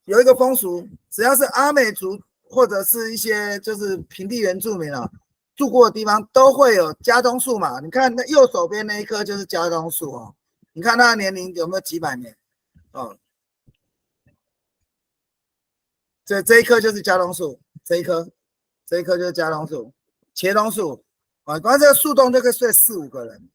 Speaker 2: 有一个风俗，只要是阿美族或者是一些就是平地原住民啊住过的地方，都会有家冬树嘛。你看那右手边那一棵就是家冬树哦，你看它的年龄有没有几百年？哦，这一棵就是家冬树，这一棵就是家冬树，茄冬树啊，光这个树洞就可以睡4、5个人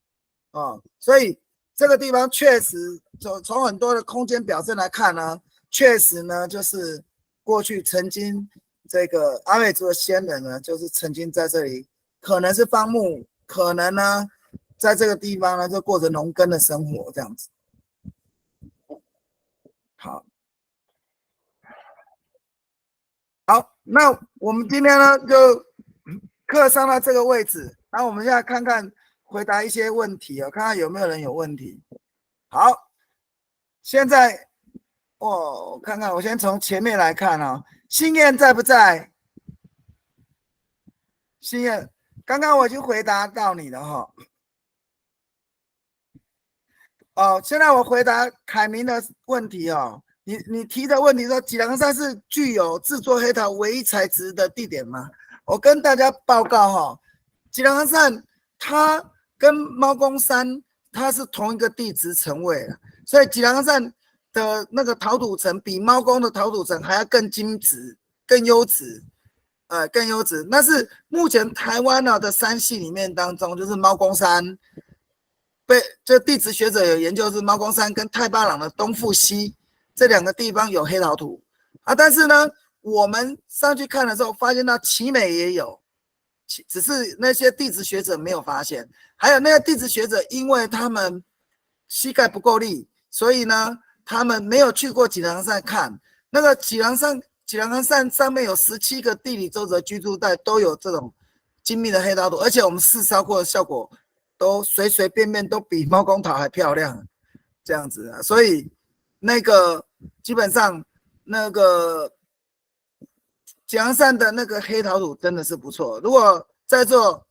Speaker 2: 啊，所以这个地方确实从很多的空间表现来看呢，确实呢就是过去曾经这个阿美族的先人呢，就是曾经在这里可能是放牧，可能呢在这个地方呢就过着农耕的生活这样子。好，那我们今天呢就课上到这个位置，那我们现在看看回答一些问题看看有没有人有问题。好，现在我看看，我先从前面来看心燕在不在？心燕，刚刚我已经回答到你了现在我回答凯明的问题你提的问题说吉良山是具有制作黑陶唯一材质的地点吗？我跟大家报告吉良山它跟猫公山它是同一个地质层位所以吉良山的那个陶土层比猫公的陶土层还要更精致、更优质，更优质。那是目前台湾的山系里面当中，就是猫公山。这地质学者有研究是猫公山跟太巴塱的东富溪这2个地方有黑陶土但是呢，我们上去看的时候发现到奇美也有，只是那些地质学者没有发现。还有那些地质学者，因为他们膝盖不够力，所以呢，他们没有去过吉良山看。那个吉良山上面有17个地理周则居住带，都有这种精密的黑陶土，而且我们试烧过的效果。都随便都比猫公陶还漂亮，这样子所以那个基本上那个吉良山的那个黑陶土真的是不错。如果在座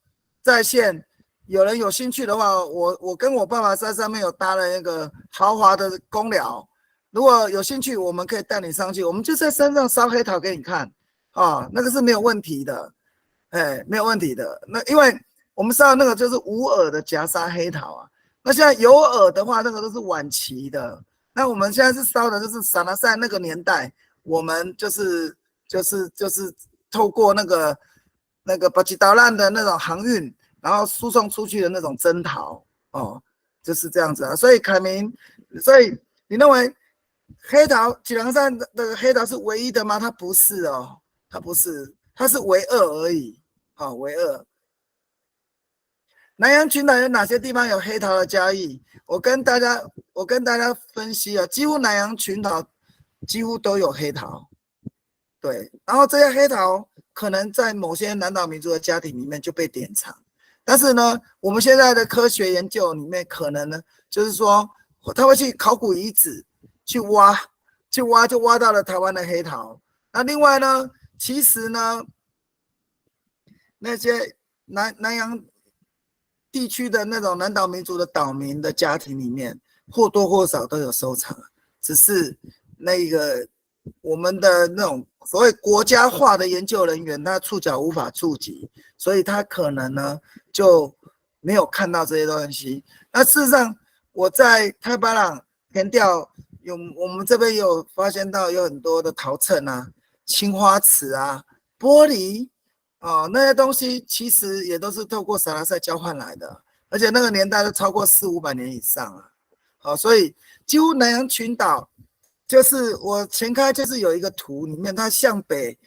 Speaker 2: 在线有人有兴趣的话，我跟我爸爸在上面有搭了那个豪华的公寮，如果有兴趣，我们可以带你上去，我们就在山上烧黑陶给你看那个是没有问题的，没有问题的。那因为我们烧的那个就是无耳的夹沙黑陶那现在有耳的话，那个都是晚期的。那我们现在是烧的就是萨拉塞那个年代，我们就是透过那个巴基岛兰的那种航运，然后输送出去的那种真陶就是这样子所以凯明，所以你认为黑陶吉良山的黑陶是唯一的吗？它不是它不是，它是唯二而已唯二。南洋群岛有哪些地方有黑陶的交易？我跟大家分析几乎南洋群岛几乎都有黑陶，对。然后这些黑陶可能在某些南岛民族的家庭里面就被典藏，但是呢，我们现在的科学研究里面，可能呢，就是说，他会去考古遗址去挖，就挖到了台湾的黑陶。那另外呢，其实呢，那些南洋地区的那种南岛民族的岛民的家庭里面，或多或少都有收藏，只是那个我们的那种所谓国家化的研究人员，他触角无法触及，所以他可能呢就没有看到这些东西。那事实上，我在太巴朗田调我们这边有发现到有很多的陶秤啊、青花瓷啊、玻璃。那些东西其实也都是透过撒拉塞交换来的，而且那个年代都超过400-500年以上啊。所以几乎南洋群岛，就是我前开就是有一个图里面，它向北，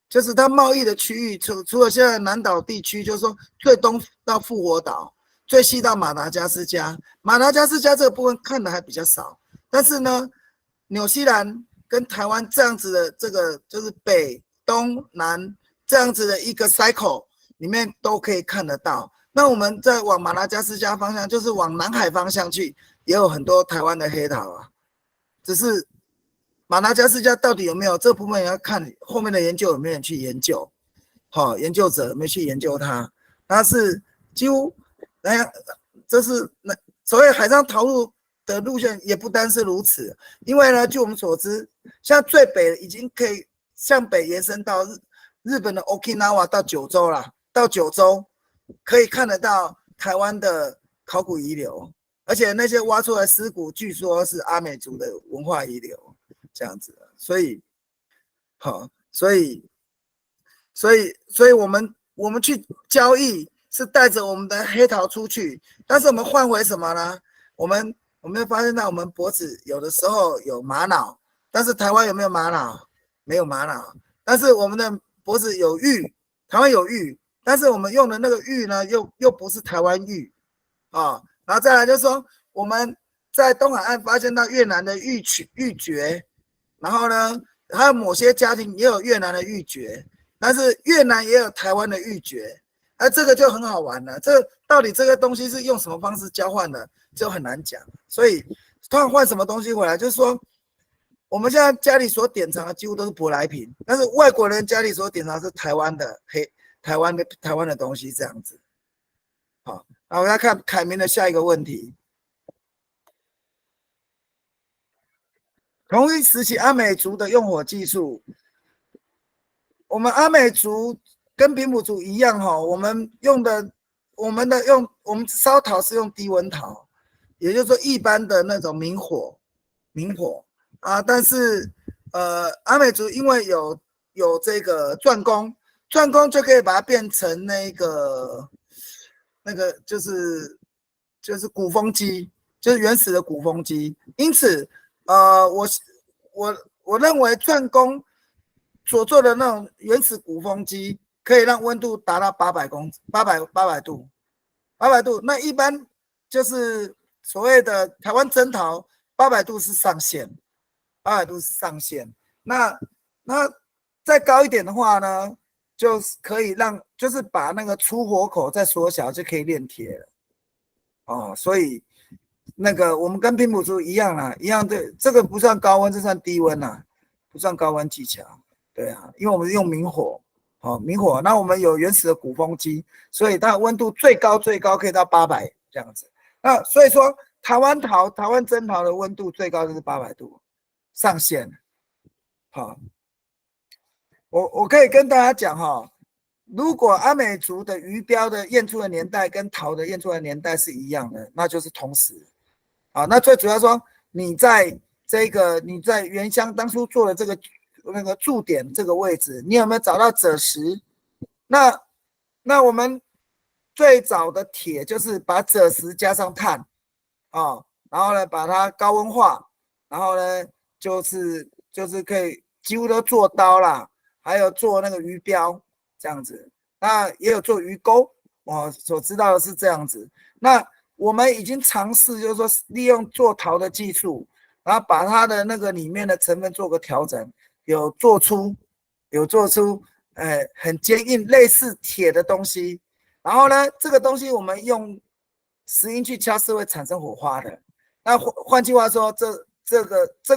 Speaker 2: 就是它贸易的区域，除了现在南岛地区，就是说最东到复活岛，最西到马达加斯加。马达加斯加这个部分看的还比较少，但是呢，纽西兰跟台湾这样子的这个就是北、东、南。这样子的一个 cycle 里面都可以看得到。那我们再往马达加斯加方向，就是往南海方向去，也有很多台湾的黑陶啊。只是马达加斯加到底有没有这部分，也要看后面的研究有没有人去研究。研究者有没有去研究它？它是几乎这是所谓海上陶路的路线也不单是如此，因为呢，据我们所知，像最北已经可以向北延伸到日本的 Okinawa 到九州啦，到九州可以看得到台湾的考古遗留，而且那些挖出来尸骨据说是阿美族的文化遗留，这样子。所以我们去交易是带着我们的黑陶出去，但是我们换回什么呢？我们会发现到我们脖子有的时候有玛瑙，但是台湾有没有玛瑙？没有玛瑙，但是我们的脖子有玉，台湾有玉，但是我们用的那个玉呢，又不是台湾玉然后再来就是说，我们在东海岸发现到越南的玉珏，然后呢，还有某些家庭也有越南的玉珏，但是越南也有台湾的玉珏，这个就很好玩了。到底这个东西是用什么方式交换的，就很难讲。所以，他换什么东西回来，就是说。我们现在家里所典藏的几乎都是舶来品，但是外国人家里所典藏是台湾的东西这样子。好，那我要看凯明的下一个问题。同一时期阿美族的用火技术，我们阿美族跟平埔族一样我们烧陶是用低温陶，也就是说一般的那种明火。但是阿美族因为有这个钻工就可以把它变成那个就是鼓风机，就是原始的鼓风机。因此我认为钻工所做的那种原始鼓风机可以让温度达到800度。那一般就是所谓的台湾真陶800度是上限。800度是上限，那再高一点的话呢，就是可以就是把那个出火口再缩小，就可以炼铁了。所以那个我们跟平埔族一样啦，一样的，这个不算高温，这算低温啦，不算高温技巧。对啊，因为我们用明火，明火，那我们有原始的鼓风机，所以它的温度最高可以到800这样子。那所以说台湾真陶的温度最高就是800度。上限。我可以跟大家讲如果阿美族的鱼标的验出的年代跟陶的验出的年代是一样的，那就是同时。那最主要说你在原乡当初做的这个那个驻点这个位置，你有没有找到赭石？那我们最早的铁就是把赭石加上碳然后呢把它高温化，然后呢就是可以几乎都做刀啦，还有做那个鱼标这样子，那也有做鱼钩，我所知道的是这样子。那我们已经尝试，就是说利用做陶的技术，然后把它的那个里面的成分做个调整，有做出很坚硬类似铁的东西，然后呢，这个东西我们用石英去敲是会产生火花的。那换句话说，这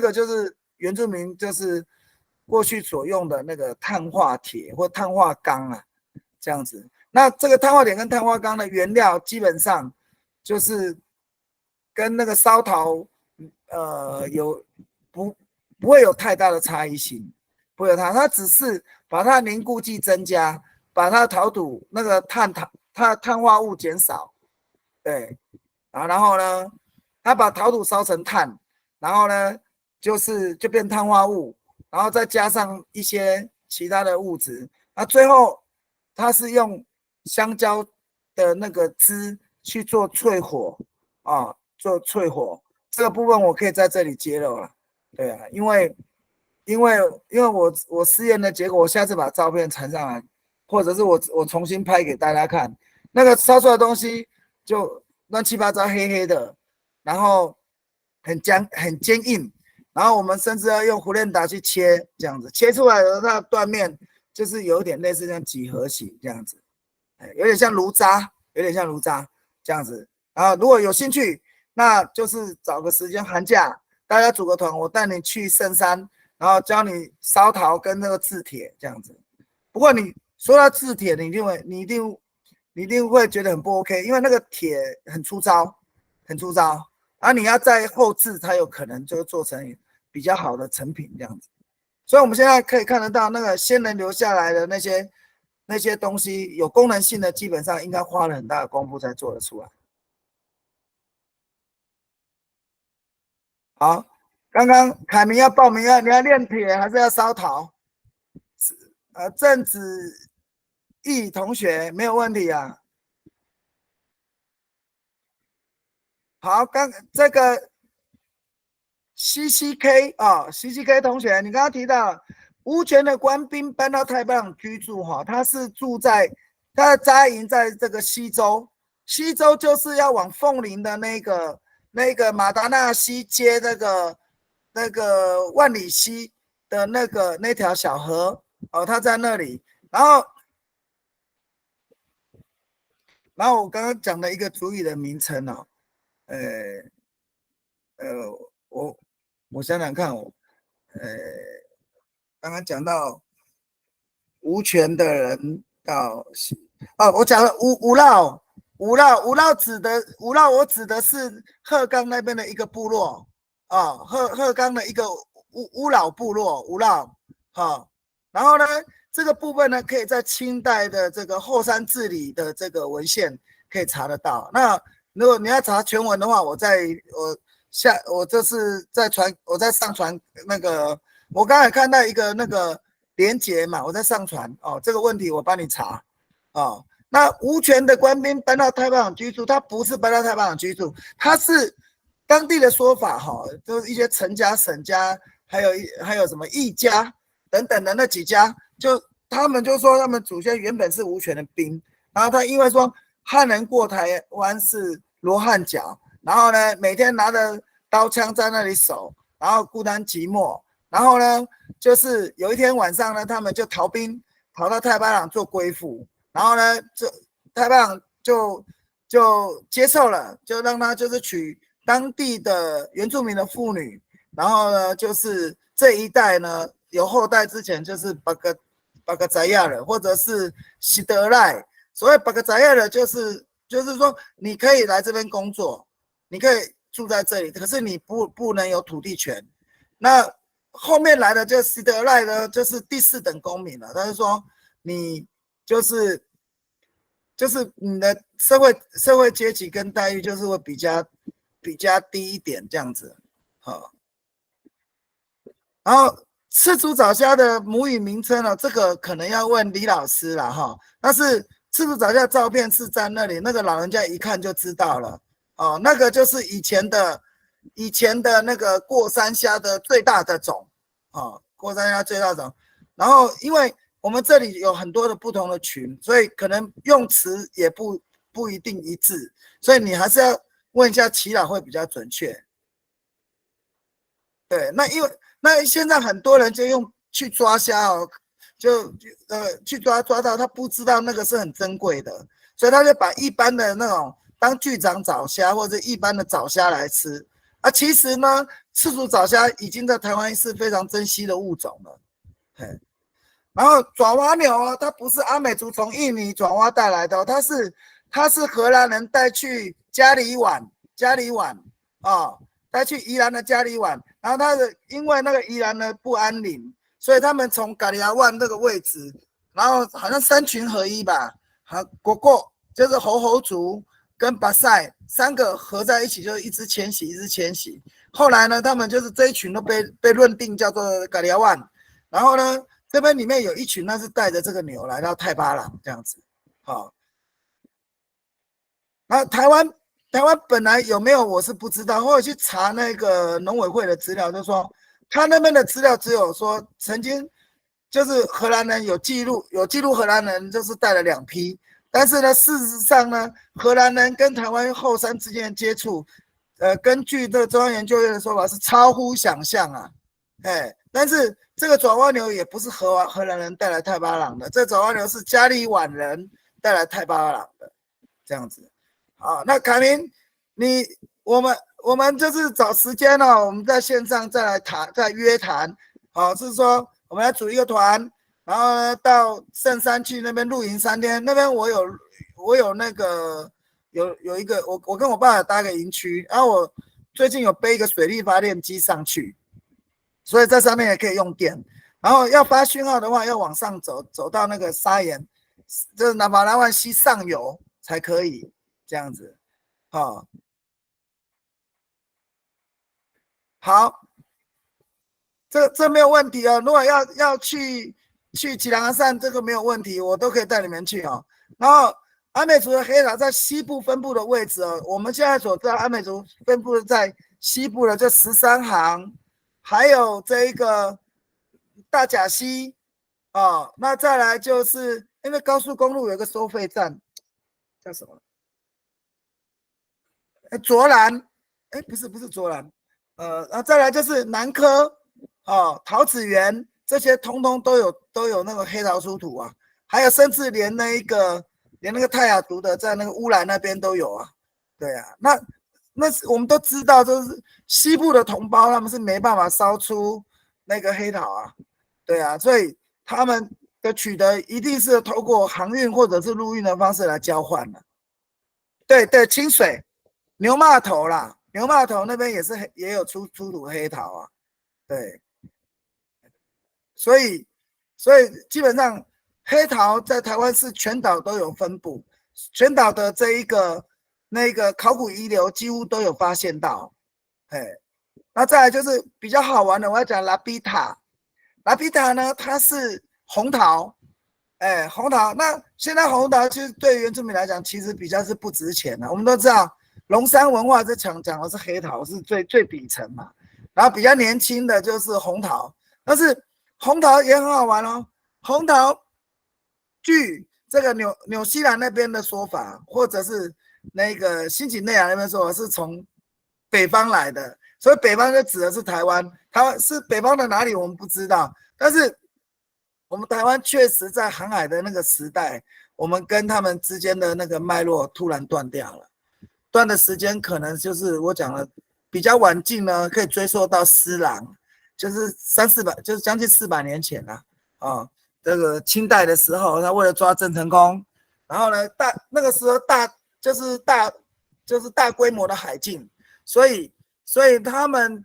Speaker 2: 个就是原住民就是过去所用的那个碳化铁或碳化钢啊，这样子。那这个碳化铁跟碳化钢的原料基本上就是跟那个烧陶不会有太大的差异性，不会有它只是把它的凝固剂增加，把它的陶土那个碳化物减少，对，然后呢，它把陶土烧成碳，然后呢就变碳化物，然后再加上一些其他的物质，那最后它是用香蕉的那个汁去做淬火啊，做淬火，这个部分我可以在这里揭露了，对啊，因为我试验的结果，我下次把照片传上来，或者是我重新拍给大家看，那个烧出来的东西就乱七八糟黑黑的，然后很坚硬，然后我们甚至要用胡练达去切，这样子切出来的那断面就是有点类似像几何形这样子，有点像炉渣，这样子。然后如果有兴趣，那就是找个时间寒假，大家组个团，我带你去圣山，然后教你烧陶跟那个制铁这样子。不过你说到制铁，你一定会觉得很不 OK， 因为那个铁很粗糙，而你要在后制才有可能就做成比较好的成品这样子。所以我们现在可以看得到那个先人留下来的那些东西有功能性的，基本上应该花了很大的功夫才做得出来。好，刚刚凯明要报名你要练铁还是要烧陶？郑子毅同学没有问题啊。好，这个 CCK 啊，CCK 同学，你刚刚提到无权的官兵搬到太平洋居住哈，他的扎营在这个西周就是要往凤林的那个马达纳溪接那个万里溪的那条小河哦，他在那里，然后我刚刚讲的一个族语的名称哦，我想想看，刚刚讲到无权的人到我讲了吴老我指的是鹤冈那边的一个部落啊，鹤冈的一个乌老部落吴老然后呢，这个部分呢，可以在清代的这个后山治理的这个文献可以查得到。那如果你要查全文的话，我这次我在上传那个，我刚才看到一个那个连结嘛，我在上传哦，这个问题我帮你查哦。那无权的官兵搬到太平洋居住，他不是搬到太平洋居住，他是当地的说法哈，就是一些陈家、沈家，还有什么义家等等的那几家，他们就说他们祖先原本是无权的兵，然后他因为说汉人过台湾是罗汉脚，然后呢每天拿着刀枪在那里守，然后孤单寂寞，然后呢就是有一天晚上呢，他们就逃到太平洋做归附，然后呢太平洋就接受了，就让他就是娶当地的原住民的妇女，然后呢就是这一代呢有后代之前就是巴格扎亚人或者是西德赖，所谓巴格扎亚人就是说你可以来这边工作，你可以住在这里，可是你不能有土地权。那后面来的就西德赖呢，就是第4等公民了。他就说你就是你的社会阶级跟待遇就是会比较低一点这样子，好。然后赤足藻虾的母语名称呢，这个可能要问李老师了哈。但是赤足藻虾照片是在那里，那个老人家一看就知道了哦，那个就是以前的那个过山虾的最大的种哦，过山虾最大种。然后因为我们这里有很多的不同的群，所以可能用词也不一定一致，所以你还是要问一下耆老会比较准确。对，那因为现在很多人就用去抓虾哦，去抓到，他不知道那个是很珍贵的，所以他就把一般的那种当剧长早虾或者一般的早虾来吃。啊，其实呢，赤足早虾已经在台湾是非常珍稀的物种了。然后爪哇牛啊，它不是阿美族从印尼爪哇带来的、哦，它是荷兰人带去加里碗啊，带去宜兰的加里碗，然后因为那个宜兰的不安宁，所以他们从加里亚湾那个位置，然后好像三群合一吧，果果就是猴族跟巴塞三个合在一起，就是一直迁徙。后来呢，他们就是这一群都被认定叫做加里亚湾，然后呢，这边里面有一群，那是带着这个牛来到太巴塱这样子，好。那台湾本来有没有我是不知道，后来去查那个农委会的资料，就说他那边的资料只有说曾经就是荷兰人有记录荷兰人就是带了2批，但是呢，事实上呢，荷兰人跟台湾后山之间的接触，根据这中央研究院的说法是超乎想象啊，但是这个爪哇牛也不是荷兰人带来太巴塱的，这爪哇牛是加里碗人带来太巴塱的，这样子。好，那凯明，我们就是找时间哦，我们在线上再来谈，再约谈。好，是说我们来组一个团，然后呢到圣山去那边露营3天。那边我有那个有一个我跟我爸爸搭个营区，然后我最近有背一个水力发电机上去，所以在上面也可以用电。然后要发讯号的话，要往上走到那个沙岩，就是南法拉万溪上游才可以。这样子，好，这没有问题哦。如果要去吉兰山，这个没有问题，我都可以带你们去哦。然后阿美族的黑岛在西部分布的位置哦，我们现在所知道阿美族分布在西部的这13行，还有这一个大甲溪哦。那再来就是因为高速公路有一个收费站，叫什么？卓兰，不是卓兰，再来就是南科，桃子园这些通通都有那个黑桃出土啊，还有甚至连那个泰雅族的在那个乌来那边都有啊，对啊，那我们都知道，就是西部的同胞他们是没办法烧出那个黑桃啊，对啊，所以他们的取得一定是透过航运或者是陆运的方式来交换的，对，清水。牛骂头啦，牛骂头那边也有出土黑桃啊，对，所以基本上黑桃在台湾是全岛都有分布，全岛的这一个那个考古遗留几乎都有发现到，那再来就是比较好玩的，我要讲拉比塔呢，它是红桃，红桃，那现在红桃其实对原住民来讲，其实比较是不值钱的，我们都知道。龙山文化这讲的是黑桃，是最底层嘛，然后比较年轻的就是红桃，但是红桃也很好玩哦。红桃据这个纽西兰那边的说法，或者是那个新几内亚那边说法，是从北方来的，所以北方就指的是台湾。台湾是北方的哪里我们不知道，但是我们台湾确实在航海的那个时代，我们跟他们之间的那个脉络突然断掉了。断的时间可能就是我讲了比较晚近呢，可以追溯到施琅，就是300-400，就是将近400年前了啊。这个清代的时候，他为了抓郑成功，然后呢那个时候就是大规模的海禁，所以他们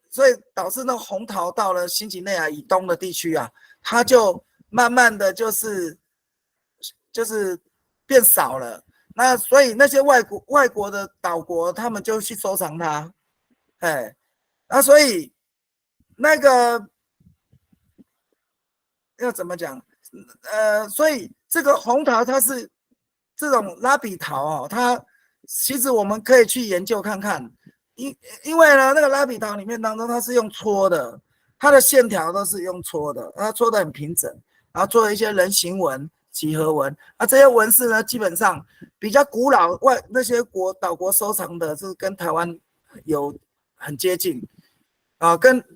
Speaker 2: 所以导致那红桃到了新几内亚以东的地区啊，它就慢慢的就是变少了。那所以那些外国的岛国，他们就去收藏它，那所以那个要怎么讲？所以这个红桃它是这种拉比桃哦，它其实我们可以去研究看看，因为呢那个拉比桃里面当中它是用搓的，它的线条都是用搓的，它搓得很平整，然后做了一些人形纹。几何纹，这些纹饰呢，基本上比较古老，那些岛国收藏的是跟台湾有很接近，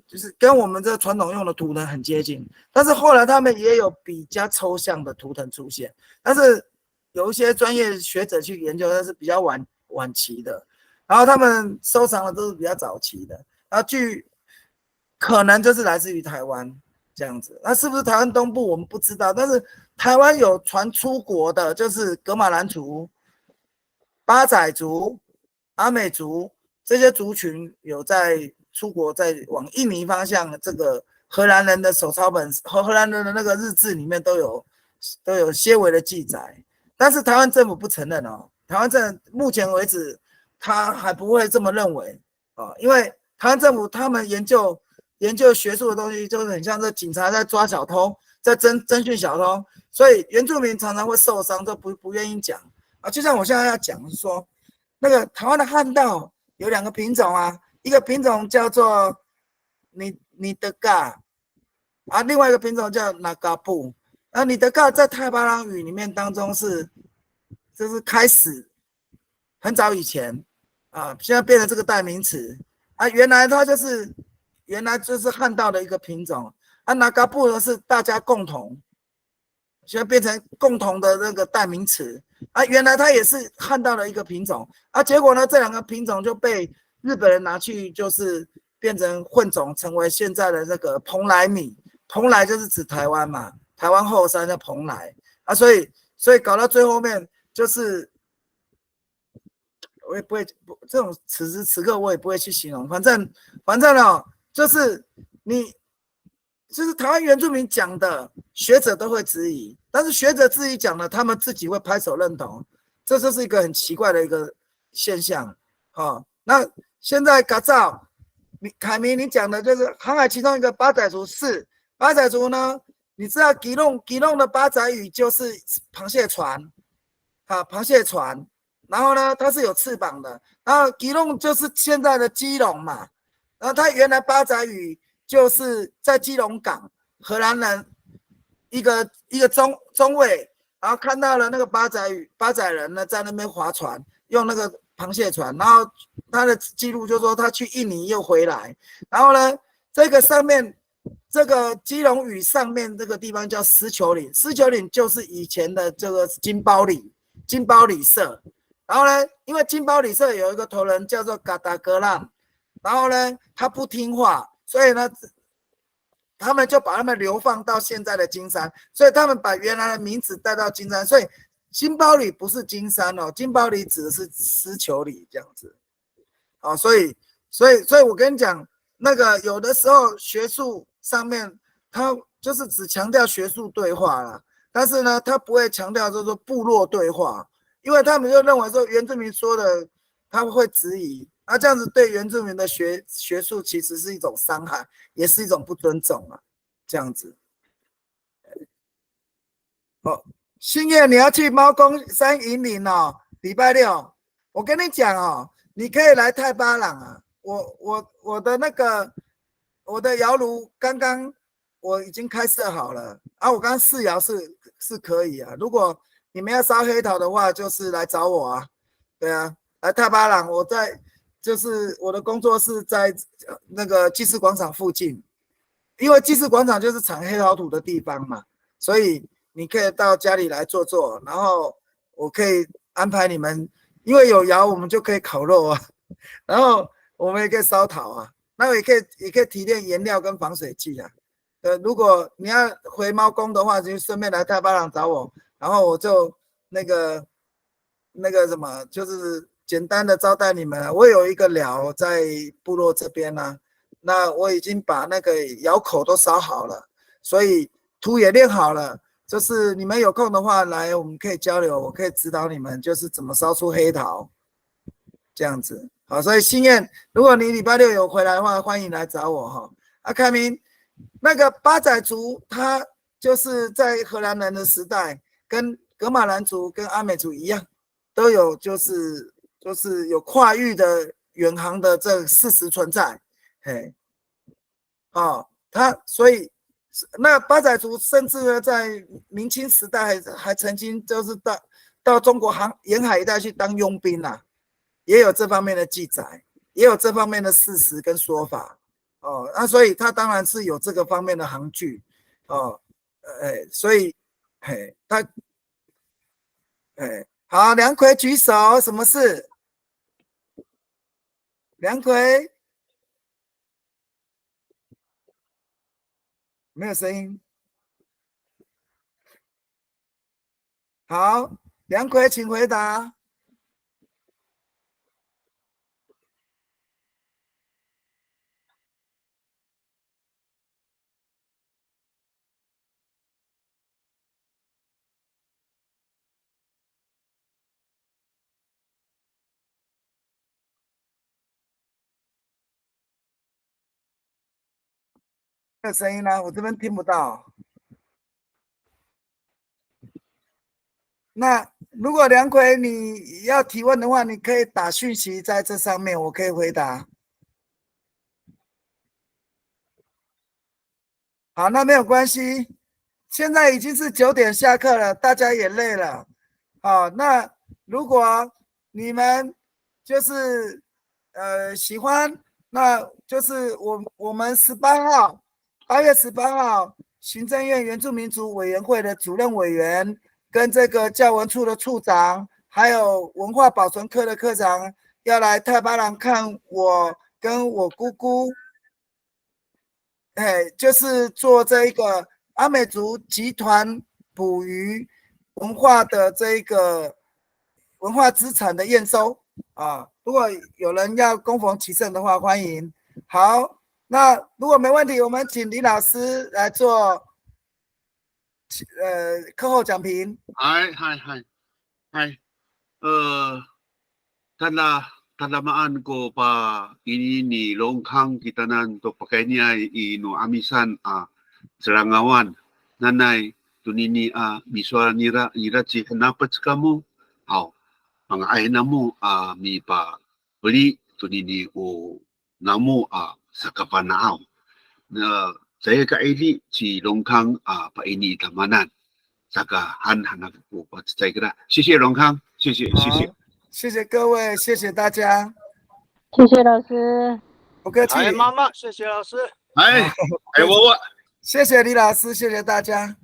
Speaker 2: 就是跟我们这传统用的图腾很接近，但是后来他们也有比较抽象的图腾出现，但是有一些专业学者去研究，那是比较晚期的，然后他们收藏的都是比较早期的，然后可能就是来自于台湾这样子，那是不是台湾东部我们不知道，但是台湾有传出国的，就是噶玛兰族、巴仔族、阿美族这些族群有在出国，在往印尼方向，这个荷兰人的手抄本和荷兰人的那个日志里面都有些微的记载，但是台湾政府不承认哦，台湾政府目前为止他还不会这么认为啊，因为台湾政府他们研究学术的东西，就是很像这警察在抓小偷，在侦讯小偷，所以原住民常常会受伤，都不愿意讲啊。就像我现在要讲是说，那个台湾的汉道有2个品种啊，一个品种叫做尼德嘎啊，另外一个品种叫那嘎布。那尼德嘎在泰巴朗语里面当中就是开始很早以前啊，现在变成这个代名词啊，原来就是汉道的一个品种啊，那嘎布呢是大家共同，现在变成共同的那个代名词啊，原来它也是汉道的一个品种啊，结果呢这2个品种就被日本人拿去就是变成混种，成为现在的那个蓬莱米，蓬莱就是指台湾嘛，台湾后山叫蓬莱啊，所以搞到最后面就是我也不会这种此时此刻我也不会去形容，反正哦，就是就是台湾原住民讲的，学者都会质疑，但是学者质疑讲的，他们自己会拍手认同，这就是一个很奇怪的一个现象。那现在嘎造，凯明你讲的就是航海其中一个巴仔族是巴仔族呢，你知道基隆的巴仔语就是螃蟹船，螃蟹船，然后呢它是有翅膀的，然后基隆就是现在的基隆嘛，然后它原来巴仔语就是在基隆港，荷兰人一个中尉，然后看到了那个巴仔人呢在那边划船，用那个螃蟹船，然后他的记录就说他去印尼又回来，然后呢这个上面这个基隆屿上面这个地方叫狮球岭，狮球岭就是以前的这个金包里社，然后呢因为金包里社有一个头人叫做嘎达格浪，然后呢他不听话，所以呢他们就把他们流放到现在的金山，所以他们把原来的名字带到金山，所以金包里不是金山哦，金包里指的是狮球里这样子。所以我跟你讲，那个有的时候学术上面他就是只强调学术对话啦，但是呢他不会强调就是说部落对话，因为他们就认为说原住民说的他们会质疑，那这样子对原住民的学术其实是一种伤害，也是一种不尊重啊，这样子。星月你要去猫公山引领哦，礼拜6，我跟你讲哦，你可以来太巴朗啊，我的那个我的窑炉刚刚我已经开设好了啊，我刚刚试窑是可以啊，如果你们要烧黑陶的话，就是来找我啊，对啊，来太巴朗，就是我的工作室在那个祭祀广场附近，因为祭祀广场就是产黑陶土的地方嘛，所以你可以到家里来坐，然后我可以安排你们，因为有窑我们就可以烤肉啊，然后我们也可以烧陶啊，那也可以提炼颜料跟防水剂啊。如果你要回猫公的话，就顺便来太巴朗找我，然后我就那个什么，就是简单的招待你们。我有一个寮在部落这边啊，那我已经把那个窑口都烧好了，所以图也练好了。就是你们有空的话来，我们可以交流，我可以指导你们，就是怎么烧出黑陶，这样子。好，所以心愿，如果你礼拜6有回来的话，欢迎来找我哈。凯明，那个巴仔族，他就是在荷兰人的时代，跟噶玛兰族跟阿美族一样，都有就是有跨域的远航的这事实存在，嘿，所以。那巴仔族甚至呢，在明清时代还曾经就是到中国沿海一带去当佣兵啊，也有这方面的记载，也有这方面的事实跟说法。哦，那所以他当然是有这个方面的行距哦，所以他好，梁奎举手，什么事？梁奎没有声音。好，梁奎请回答。没有声音呢，我这边听不到。那如果梁奎你要提问的话，你可以打讯息在这上面，我可以回答。好，那没有关系。现在已经是9点下课了，大家也累了。好，那如果你们就是喜欢，那就是我们8月18号，行政院原住民族委员会的主任委员跟这个教文处的处长，还有文化保存科的科长要来太巴塱看我跟我姑姑。就是做这一个阿美族集团捕鱼文化的这一个文化资产的验收啊。如果有人要恭逢其盛的话，欢迎。好，那如果没问题，我们请李老师来做课后讲评。
Speaker 1: 嗨，tanamaan ko pa ini ni longkang kitanan to pakainya ino amisan serangawan nanay tunini miswa nira ci hanapat kamu hau mga ay namu mi pa beli tunini o namu sa kapanaaw na saya kaili ci longkang pa ini tamanan saka hanhanap ko pa saya kira 谢谢龙康谢谢
Speaker 2: 谢谢各位，谢谢大家，
Speaker 3: 谢谢老师，
Speaker 2: 不客气。
Speaker 4: 妈妈，谢谢老师。
Speaker 1: 我
Speaker 2: 谢谢李老师，谢谢大家。